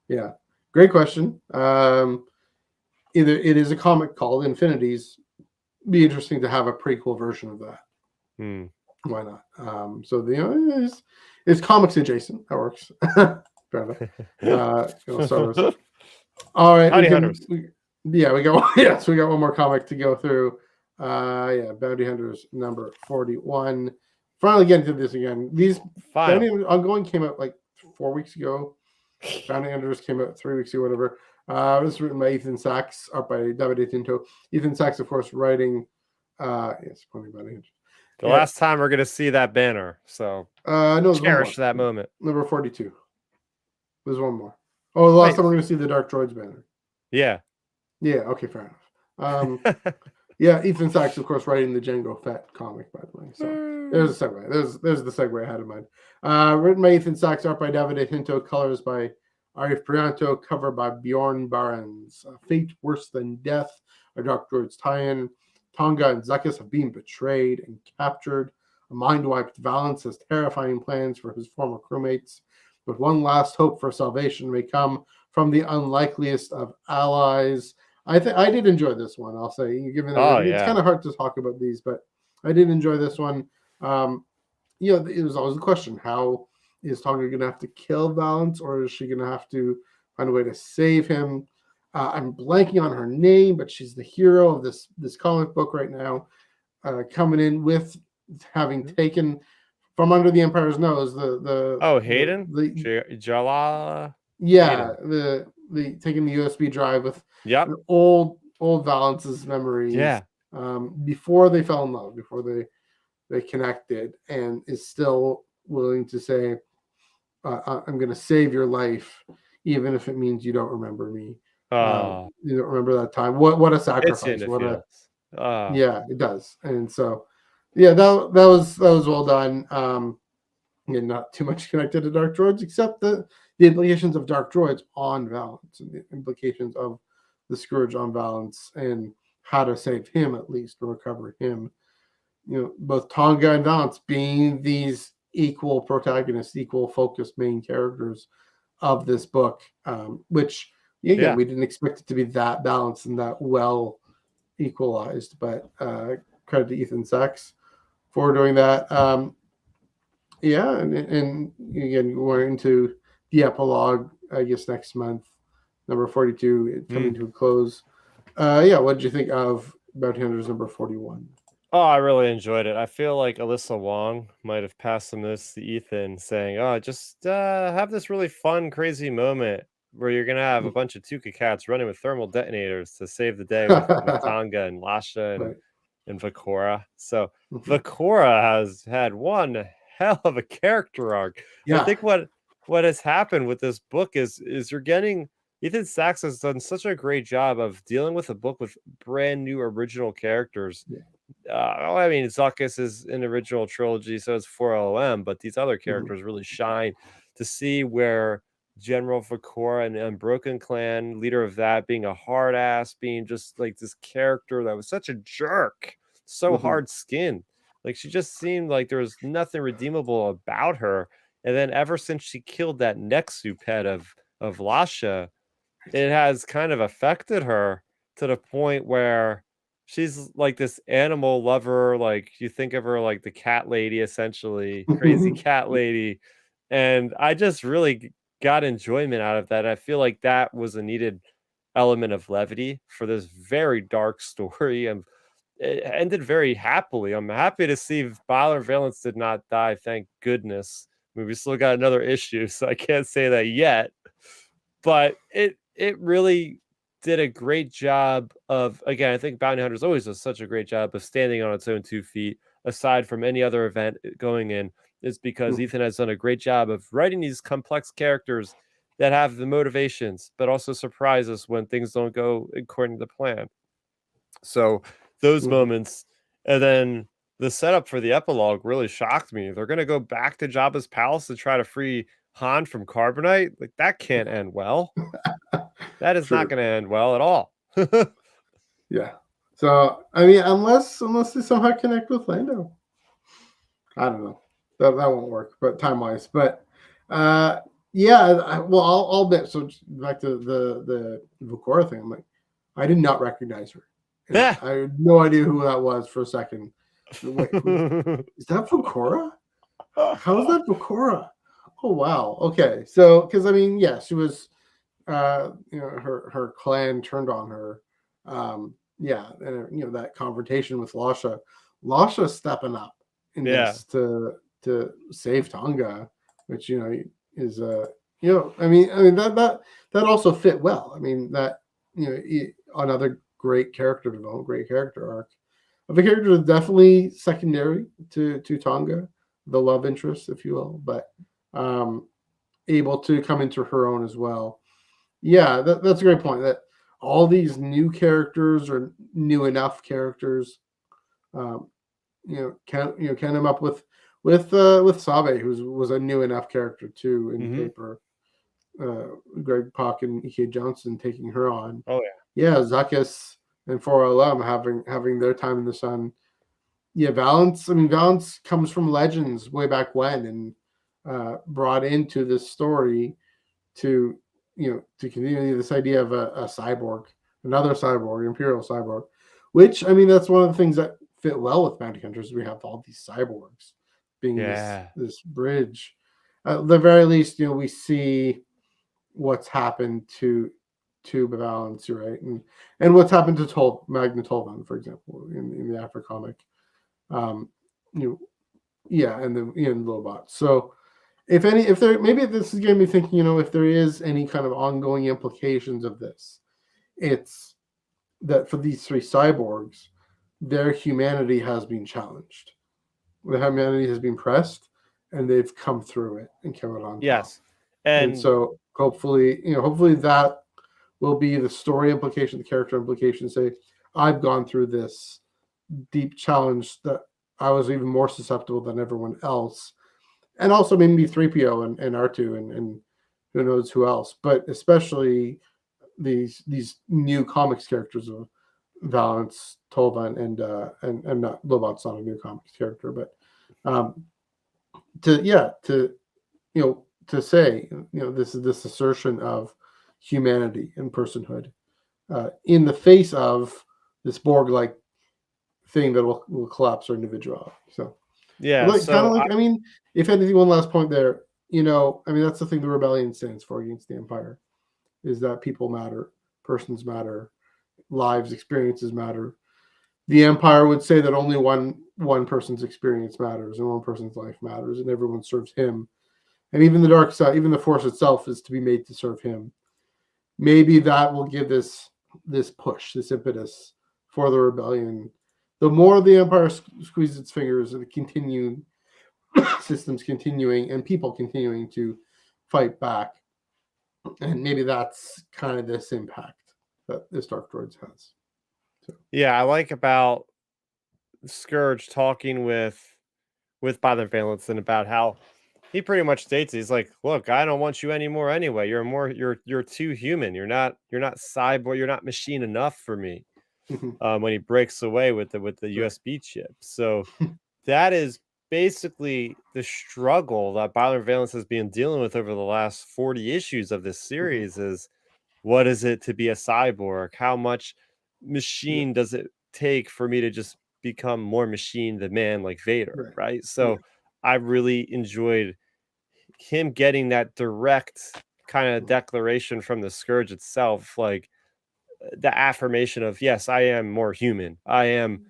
yeah, great question. Either it is a comic called Infinities. Be interesting to have a prequel version of that. Why not? So it's comics adjacent. That works. Fair enough. Star Wars. All right. We got one more comic to go through. Bounty Hunters number 41. Finally getting to this again. These Bounty Hunters ongoing came out like 4 weeks ago. Bounty Hunters came out 3 weeks ago, whatever. This was written by Ethan Sachs, art by David Tinto. Ethan Sachs, of course, writing. Plenty Bounty Hunters. The last time we're gonna see that banner, so cherish that moment. Number 42. There's one more. Oh, the last time we're gonna see the Dark Droids banner. Yeah. Yeah. Okay. Fair enough. Ethan Sachs, of course, writing the Jango Fett comic, by the way. So there's a segue. There's the segue I had in mind. Written by Ethan Sachs, art by David Hinto, colors by Arif Prianto, cover by Bjorn Barons. Fate Worse Than Death, a Dark Droids tie-in. Tonga and Zuckuss have been betrayed and captured. A mind-wiped Valance has terrifying plans for his former crewmates, but one last hope for salvation may come from the unlikeliest of allies. I did enjoy this one, I'll say. It's kind of hard to talk about these, but I did enjoy this one. It was always a question: how is Tonga going to have to kill Valance, or is she going to have to find a way to save him? I'm blanking on her name, but she's the hero of this comic book right now, coming in with having taken from under the Empire's nose Hayden, Jala. Yeah, Hayden. the taking the USB drive with old Valance's memories. Yeah. Before they fell in love, before they connected, and is still willing to say, "I'm going to save your life, even if it means you don't remember me." You don't remember that time. What a sacrifice! It does. And so, that was well done. Not too much connected to Dark Droids, except the implications of Dark Droids on Valance, and the implications of the Scourge on Valance, and how to save him, at least, or recover him. Both Tonga and Valance being these equal protagonists, equal focused main characters of this book, which we didn't expect it to be that balanced and that well equalized, but credit to Ethan Sachs for doing that. And again, we're into the epilogue, I guess, next month, number 42, coming to a close. What did you think of Bounty Hunters number 41? Oh, I really enjoyed it. I feel like Alyssa Wong might have passed some of this to Ethan, saying, "Oh, just have this really fun, crazy moment where you're gonna have a bunch of Tuca cats running with thermal detonators to save the day with Tonga and Lasha Right. and Vakora." So Mhm. Vakora has had one hell of a character arc. I Yeah. think what has happened with this book is you're getting Ethan Sachs has done such a great job of dealing with a book with brand new original characters. Yeah. I mean, Zuckuss is an original trilogy, so it's 4LOM, but these other Mhm. characters really shine. To see where General Vakora and Unbroken Clan, leader of that, being a hard ass, being just like this character that was such a jerk, so Mhm. hard skinned. Like she just seemed like there was nothing redeemable about her. And then ever since she killed that Nexu pet of Lasha, it has kind of affected her to the point where she's like this animal lover. Like you think of her like the cat lady, essentially, crazy cat lady. And I just really got enjoyment out of that. I feel like that was a needed element of levity for this very dark story. And it ended very happily. I'm happy to see Byler Valence did not die. Thank goodness. I mean, we still got another issue, so I can't say that yet, but it really did a great job of, again, I think Bounty Hunters always does such a great job of standing on its own 2 feet aside from any other event going in, is because Ethan has done a great job of writing these complex characters that have the motivations but also surprise us when things don't go according to plan. So those Mhm. moments, and then the setup for the epilogue really shocked me. They're going to go back to Jabba's palace to try to free Han from carbonite. Like that can't end well. That is not True. going to end well at all. Yeah. So I mean, unless they somehow connect with Lando, I don't know. That won't work, but time wise. But uh, yeah. Well, I'll admit. So back to the Vukora thing. I'm like, I did not recognize her. And Yeah. I had no idea who that was for a second. Wait, who is that? Vukora? How is that Vukora? Oh wow. Okay. So because I mean, yeah, she was. Her clan turned on her. Yeah, and that confrontation with Lasha stepping up in Yeah. this to save Tonga, which is I mean that also fit well. I mean that another great character development, great character arc of a character that's definitely secondary to Tonga, the love interest, if you will, but um, able to come into her own as well. Yeah, that's a great point. That all these new characters or new enough characters, um, can come up with Sabe, who was a new enough character too in Hmm. paper. Greg Pak and E.K. Johnson taking her on. Oh yeah. Yeah, Zuckuss and 4LM having their time in the sun. Yeah, Valance. I mean, Valance comes from Legends way back when, and brought into this story to to continue this idea of a cyborg, another cyborg, imperial cyborg, which I mean that's one of the things that fit well with bounty hunters. We have all these cyborgs being Yeah. this bridge. At the very least, we see what's happened to Balance, right, and what's happened to Magna Tolvan, for example, in the Afro comic. Um, you know, yeah, and the Lobot. So if there maybe this is getting me thinking, if there is any kind of ongoing implications of this, it's that for these three cyborgs, their humanity has been challenged. Their humanity has been pressed, and they've come through it and come out on top. Yes. And And so hopefully that will be the story implication, the character implication. Say, I've gone through this deep challenge that I was even more susceptible than everyone else, and also maybe 3PO and R2 and who knows who else, but especially these new comics characters of Valance, Tolvan, and not Lobot's not a new comics character, but um, to say this is this assertion of humanity and personhood in the face of this Borg like thing that will collapse our individuality. So yeah, like kind of so like I mean, if anything, one last point there. I mean that's the thing the rebellion stands for against the empire is that people matter, persons matter, lives, experiences matter. the Empire would say that only one person's experience matters and one person's life matters, and everyone serves him. And even the dark side, even the Force itself, is to be made to serve him. Maybe that will give this push, this impetus for the rebellion. The more the Empire squeezes its fingers, and the continuing systems continuing and people continuing to fight back, and maybe that's kind of this impact that this Dark Droids has. So. Yeah, I like about Scourge talking with Byron Valance and about how he pretty much states he's like, look, I don't want you anymore anyway. You're too human. You're not cyborg. You're not machine enough for me. When he breaks away with the USB chip. So that is basically the struggle that Byron Valance has been dealing with over the last 40 issues of this series is what is it to be a cyborg? How much machine does it take for me to just become more machine than man like Vader, right? So I really enjoyed him getting that direct kind of declaration from the Scourge itself, like the affirmation of, yes, I am more human. I am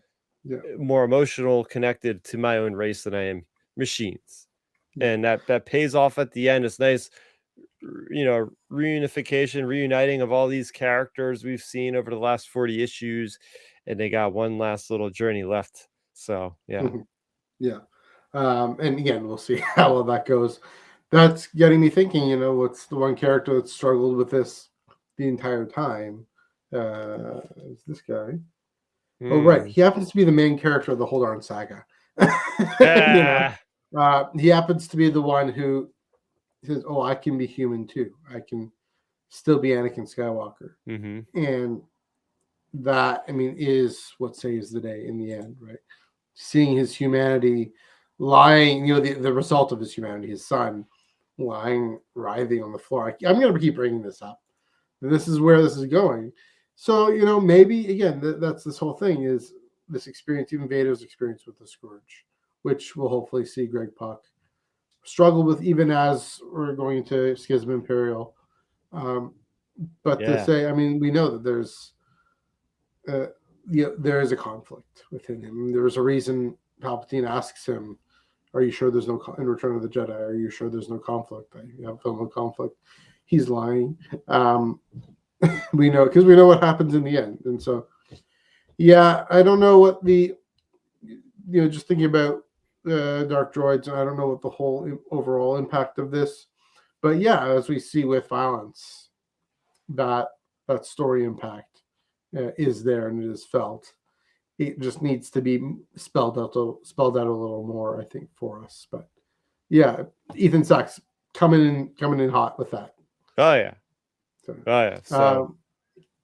more emotional, connected to my own race than I am machines. And that pays off at the end. It's nice, reuniting of all these characters we've seen over the last 40 issues, and they got one last little journey left. So and again, we'll see how well that goes. That's getting me thinking, what's the one character that struggled with this the entire time? Is this guy? Oh, right. He happens to be the main character of the whole darn saga. He happens to be the one who says, "Oh, I can be human too. I can still be Anakin Skywalker." And that, is what saves the day in the end, right? Seeing his humanity lying, the result of his humanity, his son lying, writhing on the floor. I'm going to keep bringing this up. This is where this is going. So, maybe, again, that's this whole thing is this experience, even Vader's experience with the Scourge, which we'll hopefully see Greg Pak struggle with even as we're going to Schism Imperial. But to say, we know that there's there is a conflict within him. There's a reason Palpatine asks him, are you sure there's no, in Return of the Jedi, are you sure there's no conflict? I have no conflict. He's lying. We know, because we know what happens in the end. And so, I don't know what just thinking about Dark Droids, I don't know what the whole overall impact of this, but as we see with Valance, that story impact is there and it is felt. It just needs to be spelled out a little more, I think, for us. But Ethan Sachs coming in hot with that. So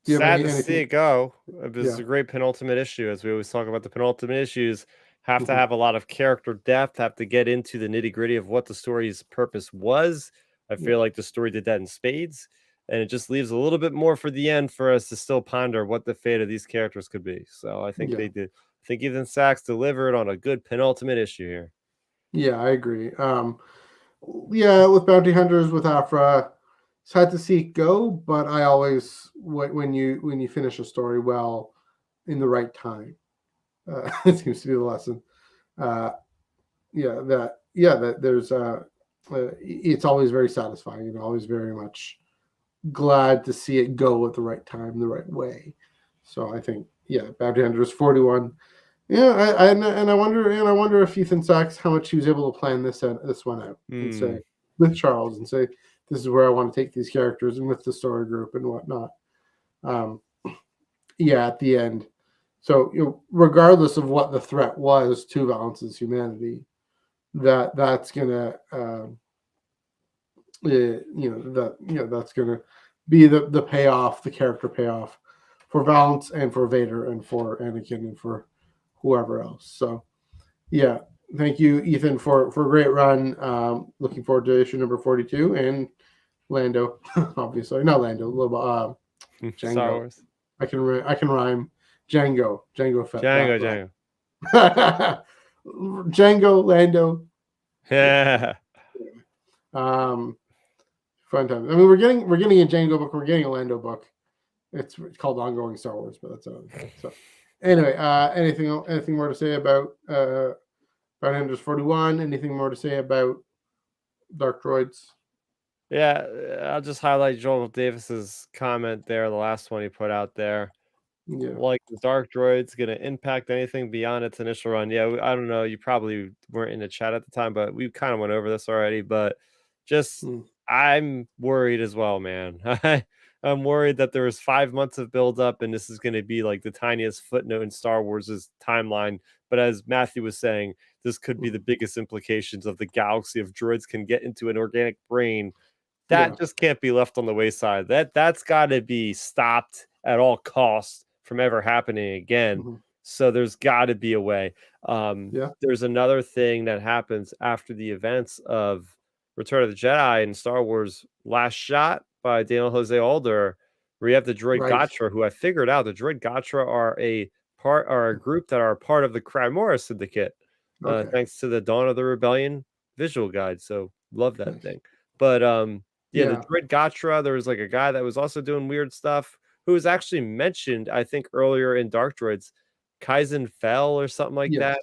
sad to see it go. This is a great penultimate issue. As we always talk about, the penultimate issues have to have a lot of character depth, have to get into the nitty-gritty of what the story's purpose was. I feel like the story did that in spades, and it just leaves a little bit more for the end for us to still ponder what the fate of these characters could be. So I think they did. I think Ethan Sachs delivered on a good penultimate issue here. Yeah, I agree. With Bounty Hunters, with Afra, it's hard to see it go, but I always, when you finish a story well in the right time, it seems to be the lesson. That there's it's always very satisfying and always very much glad to see it go at the right time, the right way. So I think, Bounty Hunters 41. I wonder if Ethan Sachs, how much he was able to plan this one out and say with Charles and say, this is where I want to take these characters and with the story group and whatnot. At the end. So regardless of what the threat was to Valance's humanity, that's gonna that's gonna be the payoff, the character payoff for Valance and for Vader and for Anakin and for whoever else. So thank you, Ethan, for a great run. Looking forward to issue number 42 and Lando, obviously not Lando, Django. Star Wars. I can rhyme. Django Fett. Django, Lando. Yeah. Fun time. We're getting a Django book. We're getting a Lando book. It's called Ongoing Star Wars, but that's another thing. So Anyway, anything more to say about Bounty Hunters 41? Anything more to say about Dark Droids? Yeah, I'll just highlight Joel Davis's comment there, the last one he put out there. Yeah. Like, the Dark Droid's gonna impact anything beyond its initial run? Yeah, I don't know. You probably weren't in the chat at the time, but we kind of went over this already. But just, Mm. I'm worried as well, man. I'm worried that there was 5 months of build up, and this is going to be like the tiniest footnote in Star Wars's timeline. But as Matthew was saying, this could be the biggest implications of the galaxy of droids can get into an organic brain. Yeah. That just can't be left on the wayside. That's got to be stopped at all costs from ever happening again. Mhm. So there's got to be a way. Yeah. There's another thing that happens after the events of Return of the Jedi and Star Wars Last Shot by Daniel Jose Older, where you have the droid Right. Gatra, who I figured out the droid Gatra are a group that are part of the Crymora Syndicate, Okay. thanks to the Dawn of the Rebellion visual guide. So love that Nice. thing. But yeah, the Yeah. droid Gatra, there was like a guy that was also doing weird stuff who was actually mentioned, I think, earlier in Dark Droids, Kaizen Fell or something like Yes. that.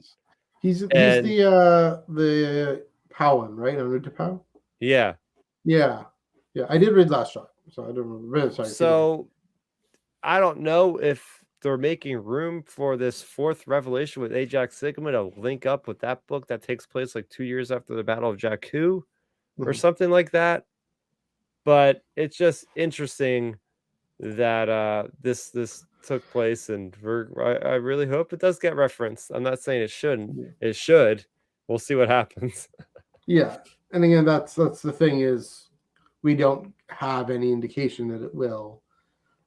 He's And the POW one, right? Under to POW? yeah, Yeah. Yeah. I did read Last Shot, so I don't remember. Sorry. so I don't know if they're making room for this fourth revelation with Ajax Sigma to link up with that book that takes place like 2 years after the Battle of Jakku or Mhm. something like that. But it's just interesting that this took place, and I really hope it does get referenced. I'm not saying it shouldn't. Yeah. It should. We'll see what happens. Yeah. And again, that's the thing is we don't have any indication that it will.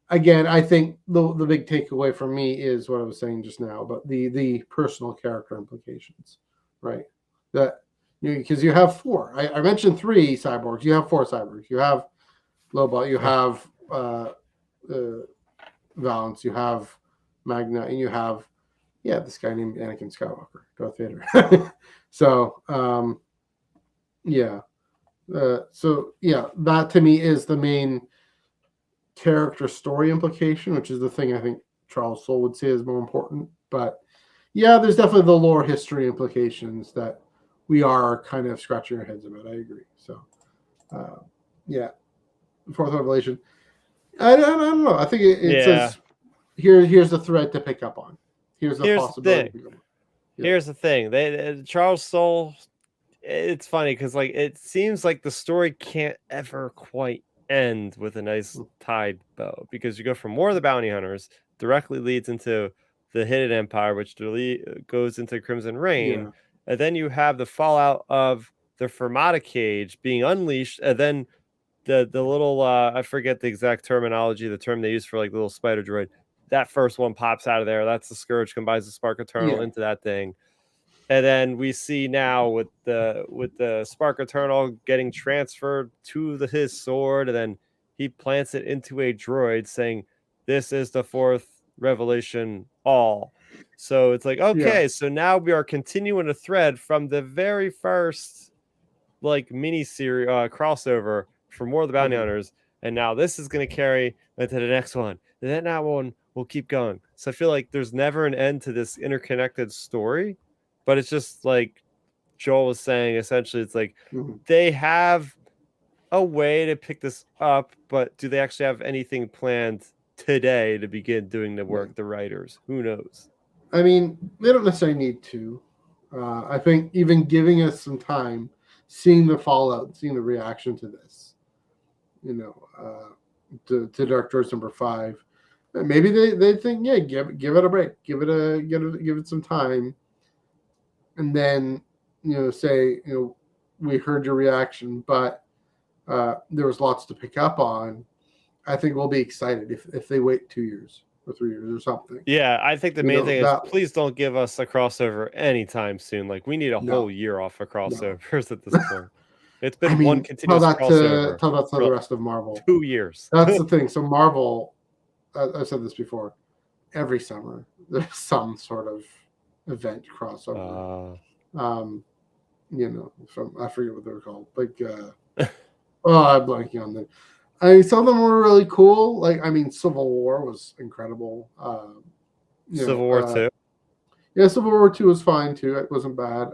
Again, I think the big takeaway for me is what I was saying just now, but the personal character implications, right? That because you have four. I mentioned three cyborgs. You have four cyborgs. You have Lobot. You have Valance. You have Magna, and you have this guy named Anakin Skywalker, Darth Vader. So that to me is the main character story implication, which is the thing I think Charles Soule would say is more important. But yeah, there's definitely the lore history implications that we are kind of scratching our heads about. I agree. So fourth revelation. I don't know. I think it says here's the thread to pick up on. Here's the possibility to pick up on. Yeah. Here's the thing. They Charles Soule, it's funny because like it seems like the story can't ever quite end with a nice tied bow, because you go from War of the Bounty Hunters directly leads into the Hidden Empire, which goes into Crimson Reign, and then you have the fallout of the Fermata Cage being unleashed, and then the little I forget the exact terminology, the term they use for like little spider droid. That first one pops out of there. That's the Scourge, combines the Spark Eternal into that thing. And then we see now with the Spark Eternal getting transferred to his sword, and then he plants it into a droid saying, "This is the fourth revelation all." So it's like, okay, so now we are continuing a thread from the very first like mini series crossover for More of the Bounty Hunters, and now this is going to carry into the next one, and then that one will keep going. So I feel like there's never an end to this interconnected story. But it's just like Joel was saying, essentially, it's like they have a way to pick this up, but do they actually have anything planned today to begin doing the work, the writers? Who knows? I mean, they don't necessarily need to. I think even giving us some time, seeing the fallout, seeing the reaction to this, to Dark Droids number 5, maybe they think, give it a break, give it some time, and then say we heard your reaction, but there was lots to pick up on. I think we'll be excited if they wait 2 years or 3 years or something. Yeah, I think the main thing is please don't give us a crossover anytime soon. Like we need a whole year off of crossovers at this point. It's been one continuous crossover. Tell that to the rest of Marvel. 2 years. That's the thing. So Marvel, I've said this before, every summer there's some sort of event crossover. From I forget what they're called. Like I'm blanking on them. Some of them were really cool. Like, I mean, Civil War was incredible. Civil War 2. Yeah, Civil War 2 was fine too. It wasn't bad.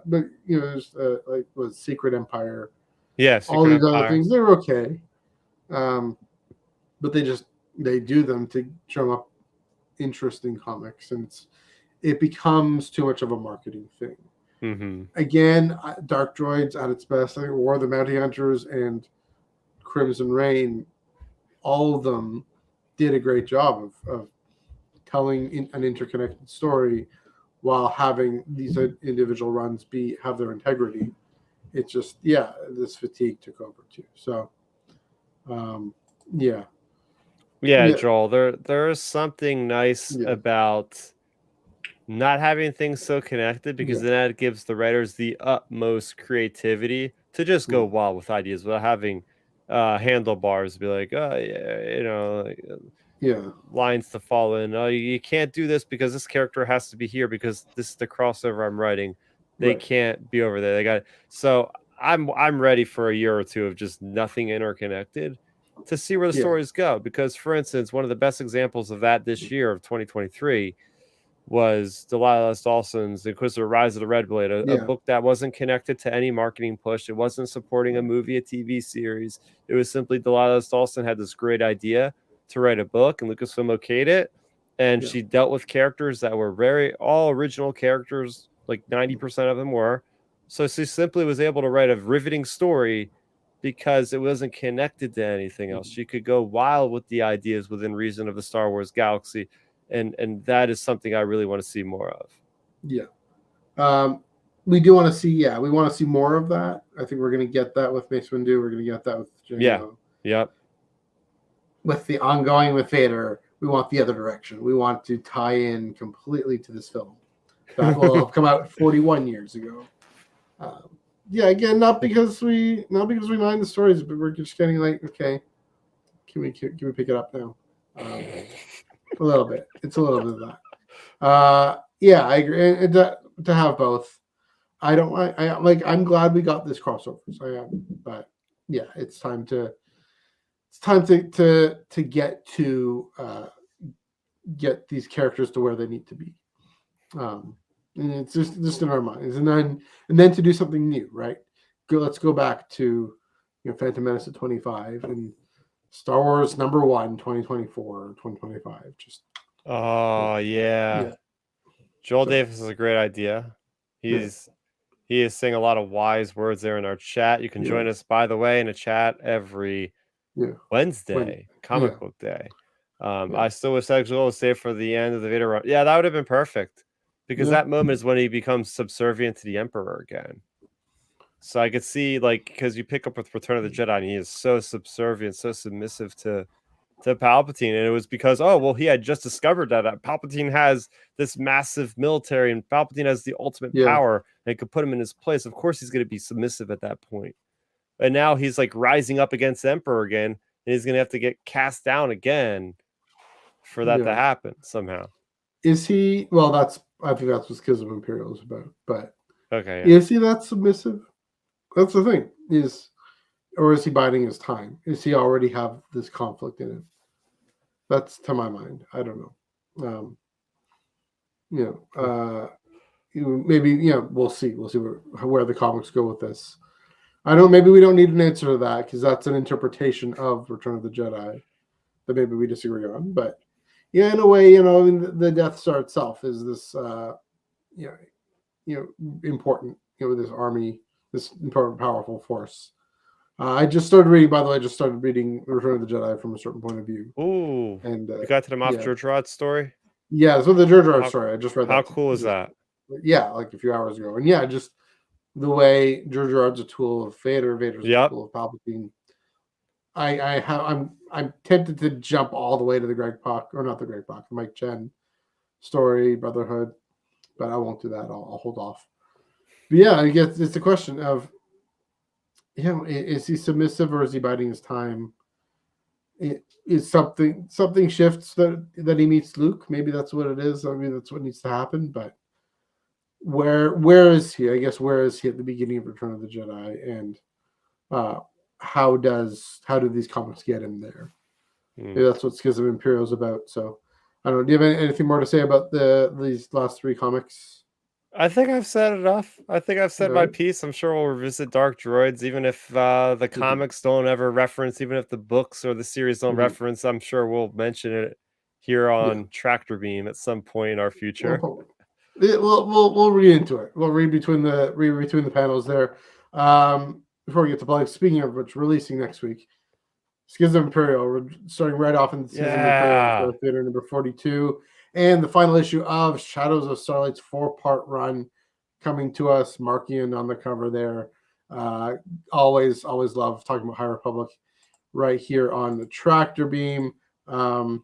But there's like was Secret Empire, Yeah, all Secret these other Empire. things. They're okay, but they do them to drum up interesting comics, and it becomes too much of a marketing thing. Mm-hmm. Again, Dark Droids at its best, I think War of the Bounty Hunters and Crimson Reign, all of them did a great job of telling an interconnected story while having these individual runs have their integrity. It's just this fatigue took over too. So yeah, Joel, there is something nice about not having things so connected, because then that gives the writers the utmost creativity to just go wild with ideas without having handlebars, be like, oh yeah, lines to follow in. Oh, you can't do this because this character has to be here because this is the crossover I'm writing. They can't be over there. They got it. So I'm ready for a year or two of just nothing interconnected to see where the stories go. Because, for instance, one of the best examples of that this year of 2023 was Delilah S. Dawson's The Inquisitor Rise of the Red Blade, a book that wasn't connected to any marketing push. It wasn't supporting a movie, a TV series. It was simply Delilah S. Dawson had this great idea to write a book, and Lucasfilm okayed it. And she dealt with characters that were all original characters, like 90% of them were. So she simply was able to write a riveting story because it wasn't connected to anything else. She could go wild with the ideas within reason of the Star Wars galaxy. And that is something I really want to see more of. We do want to see. We want to see more of that. I think we're going to get that with Mace Windu. We're going to get that with Jango. With the ongoing with Vader, we want the other direction. We want to tie in completely to this film that will have come out 41 years ago. Again, not because we mind the stories, but we're just getting like, okay, can we pick it up now? A little bit. It's a little bit of that. I agree. And to have both. I'm glad we got this crossovers. I am, but it's time to get these characters to where they need to be. And it's just in our minds, and then to do something new, right? Let's go back to Phantom Menace at 25 and Star Wars #1 2024 2025. Just Joel Davis is a great idea. He is saying a lot of wise words there in our chat. You can join us, by the way, in a chat every Wednesday, Comic Book Day. I still wish that Joel was saved for the end of the Vader run. Yeah, that would have been perfect, because that moment is when he becomes subservient to the Emperor again. So I could see, because you pick up with Return of the Jedi, and he is so subservient, so submissive to Palpatine, and it was because he had just discovered that Palpatine has this massive military, and Palpatine has the ultimate power, and it could put him in his place. Of course, he's going to be submissive at that point. And now he's rising up against the Emperor again, and he's going to have to get cast down again for that to happen somehow. Is he? Well, I think that's what Schism Imperial is about. But is he that submissive? That's the thing. Or is he biding his time? Does he already have this conflict in him? That's to my mind. I don't know. Maybe we'll see. We'll see where the comics go with this. I don't. Maybe we don't need an answer to that, because that's an interpretation of Return of the Jedi that maybe we disagree on. But in a way, the Death Star itself is this, important. This army, this important, powerful force. I just started reading. By the way, Return of the Jedi from a certain point of view. Ooh, and you got to the Moff Jar Jar story. Yeah, so the Jar Jar story. I just read that. How cool is that? Yeah, like a few hours ago, and just the way Jar Jar's a tool of Vader, Vader's a tool of Palpatine. I'm tempted to jump all the way to the Greg Pak, or not the Greg Pak, the Mike Chen story, Brotherhood, but I won't do that. I'll hold off. But I guess it's the question of, is he submissive or is he biding his time? Is something shifts that he meets Luke? Maybe that's what it is. I mean, that's what needs to happen. But where is he? I guess where is he at the beginning of Return of the Jedi? And how do these comics get him there? Maybe that's what Schism Imperial is about. So I don't know. Do you have anything more to say about these last 3 comics? I think I've said enough. I think I've said my Right? piece. I'm sure we'll revisit Dark Droids, even if the comics don't ever reference, even if the books or the series don't reference. I'm sure we'll mention it here on Tractor Beam at some point in our future. We'll read into it. We'll read between the panels there. Before we get to play, speaking of which, releasing next week, Schism Imperial. We're starting right off in Schism Imperial Theater number 42, and the final issue of Shadows of Starlight's 4-part run coming to us. Markian on the cover there. Always love talking about High Republic right here on the Tractor Beam. Right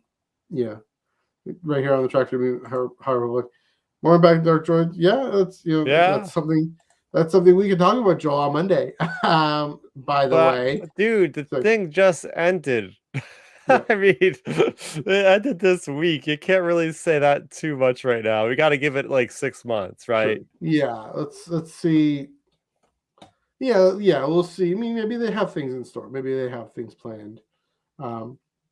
here on the Tractor Beam, High Republic. More back to Dark Droid. Yeah, that's something we can talk about, Joel, on Monday. By the way, dude, the thing just ended. Yeah. I mean, it ended this week. You can't really say that too much right now. We got to give it like 6 months, right? Sure. Yeah, let's see. Yeah, we'll see. I mean, maybe they have things in store. Maybe they have things planned.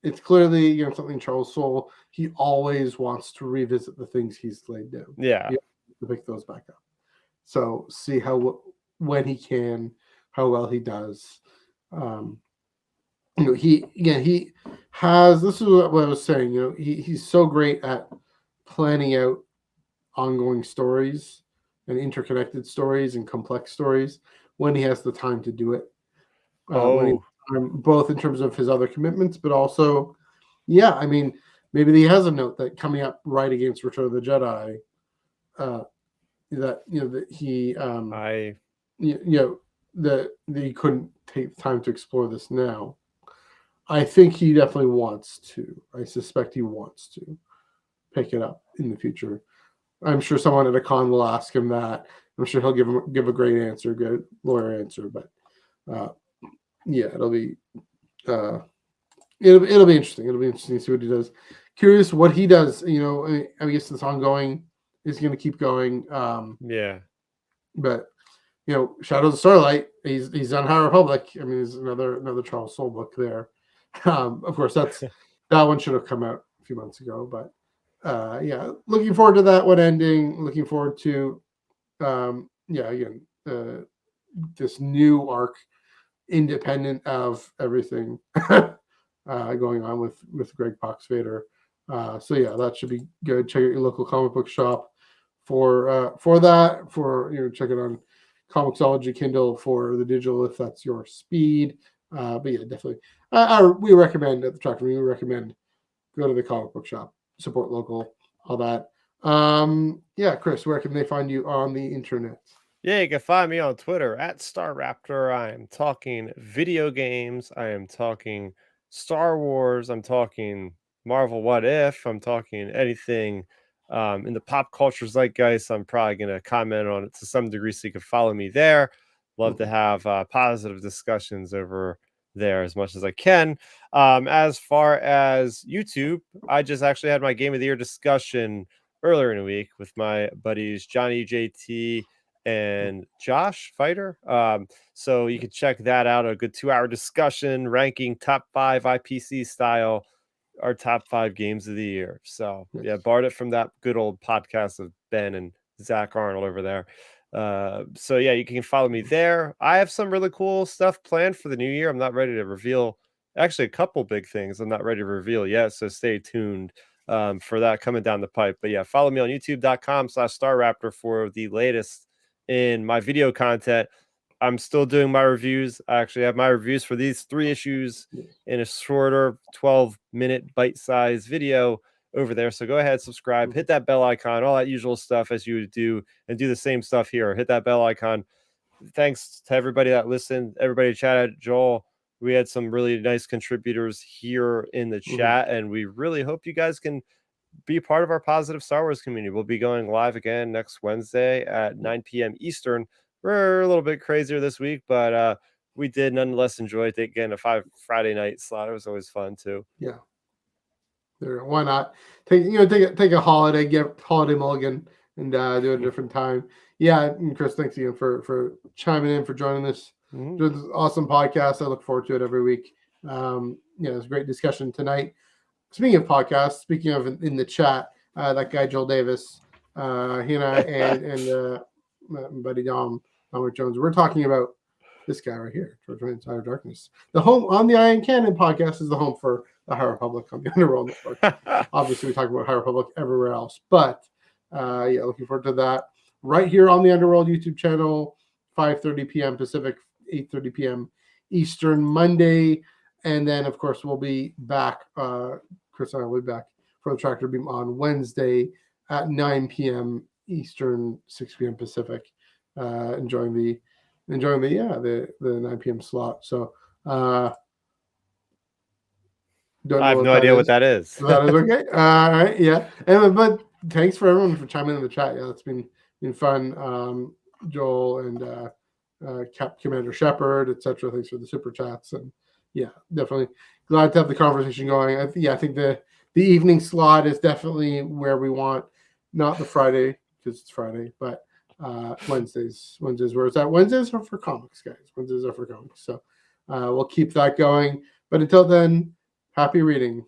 It's clearly something Charles Soule, he always wants to revisit the things he's laid down. Yeah, to pick those back up. So see when he can, how well he does. He has. This is what I was saying. He's so great at planning out ongoing stories and interconnected stories and complex stories when he has the time to do it. Both in terms of his other commitments, but also, I mean, maybe he has a note that coming up right against Return of the Jedi, that he that he couldn't take time to explore this now. I think he definitely wants to. I suspect he wants to pick it up in the future. I'm sure someone at a con will ask him that. I'm sure he'll give a great answer, good lawyer answer. But it'll be interesting. It'll be interesting to see what he does. Curious what he does. I guess this ongoing is going to keep going. But Shadows of Starlight. He's on High Republic. I mean, there's another Charles Soule book there. Of course, that one should have come out a few months ago. But looking forward to that one ending. Looking forward to this new arc, independent of everything going on with Greg Fox Vader. That should be good. Check out your local comic book shop for that. Check it on Comixology Kindle for the digital if that's your speed. Definitely. We recommend at the Tractor. We recommend go to the comic book shop, support local, all that. Chris, where can they find you on the internet? Yeah, you can find me on Twitter at Starrapter. I am talking video games. I am talking Star Wars. I'm talking Marvel What If. I'm talking anything in the pop culture zeitgeist. I'm probably going to comment on it to some degree, so you can follow me there. Love to have positive discussions over there as much as I can. As far as YouTube, I just actually had my Game of the Year discussion earlier in the week with my buddies Johnny JT and Josh Fighter. So you can check that out. A good 2-hour discussion ranking top 5 IPC style, our top 5 games of the year. So borrowed it from that good old podcast of Ben and Zach Arnold over there. You can follow me there. I have some really cool stuff planned for the new year. I'm not ready to reveal, actually a couple big things I'm not ready to reveal yet, so stay tuned for that coming down the pipe. But follow me on youtube.com/Starrapter for the latest in my video content. I'm still doing my reviews. I actually have my reviews for these 3 issues in a shorter 12-minute bite-sized video over there. So go ahead, subscribe, hit that bell icon, all that usual stuff as you would do, and do the same stuff here. Hit that bell icon. Thanks to everybody that listened, everybody chatted. Joel, we had some really nice contributors here in the chat, and we really hope you guys can be part of our positive Star Wars community. We'll be going live again next Wednesday at 9 p.m. Eastern. We're a little bit crazier this week, but we did nonetheless enjoy getting a Friday night slot. It was always fun too. Yeah. Why not take a holiday, get holiday mulligan, and do it a different time. Yeah, and Chris, thanks again for chiming in, for joining this. Doing this awesome podcast. I look forward to it every week. It was a great discussion tonight. speaking of podcasts, speaking of in the chat, that guy Joel Davis, he and I and my buddy Dominic Jones, we're talking about this guy right here, George Wayne's Higher Darkness. The home on the Iron Cannon podcast is the home for the High Republic on the Underworld Network. Obviously, we talk about High Republic everywhere else, but yeah, looking forward to that. Right here on the Underworld YouTube channel, 5:30 p.m. Pacific, 8:30 p.m. Eastern, Monday. And then, of course, we'll be back. Chris and I will be back for the Tractor Beam on Wednesday at 9 p.m. Eastern, 6 p.m. Pacific. Enjoying the 9 p.m. slot. So I have no idea what that is. That is okay. All right, yeah. And but thanks for everyone for chiming in the chat. Yeah, it's been fun. Joel and Cap Commander Shepard, etc. Thanks for the super chats, and yeah, definitely glad to have the conversation going. I think the evening slot is definitely where we want, not the Friday because it's Friday, but Wednesdays where it's at. Wednesdays are for comics, guys. Wednesdays are for comics, so we'll keep that going. But until then, happy reading.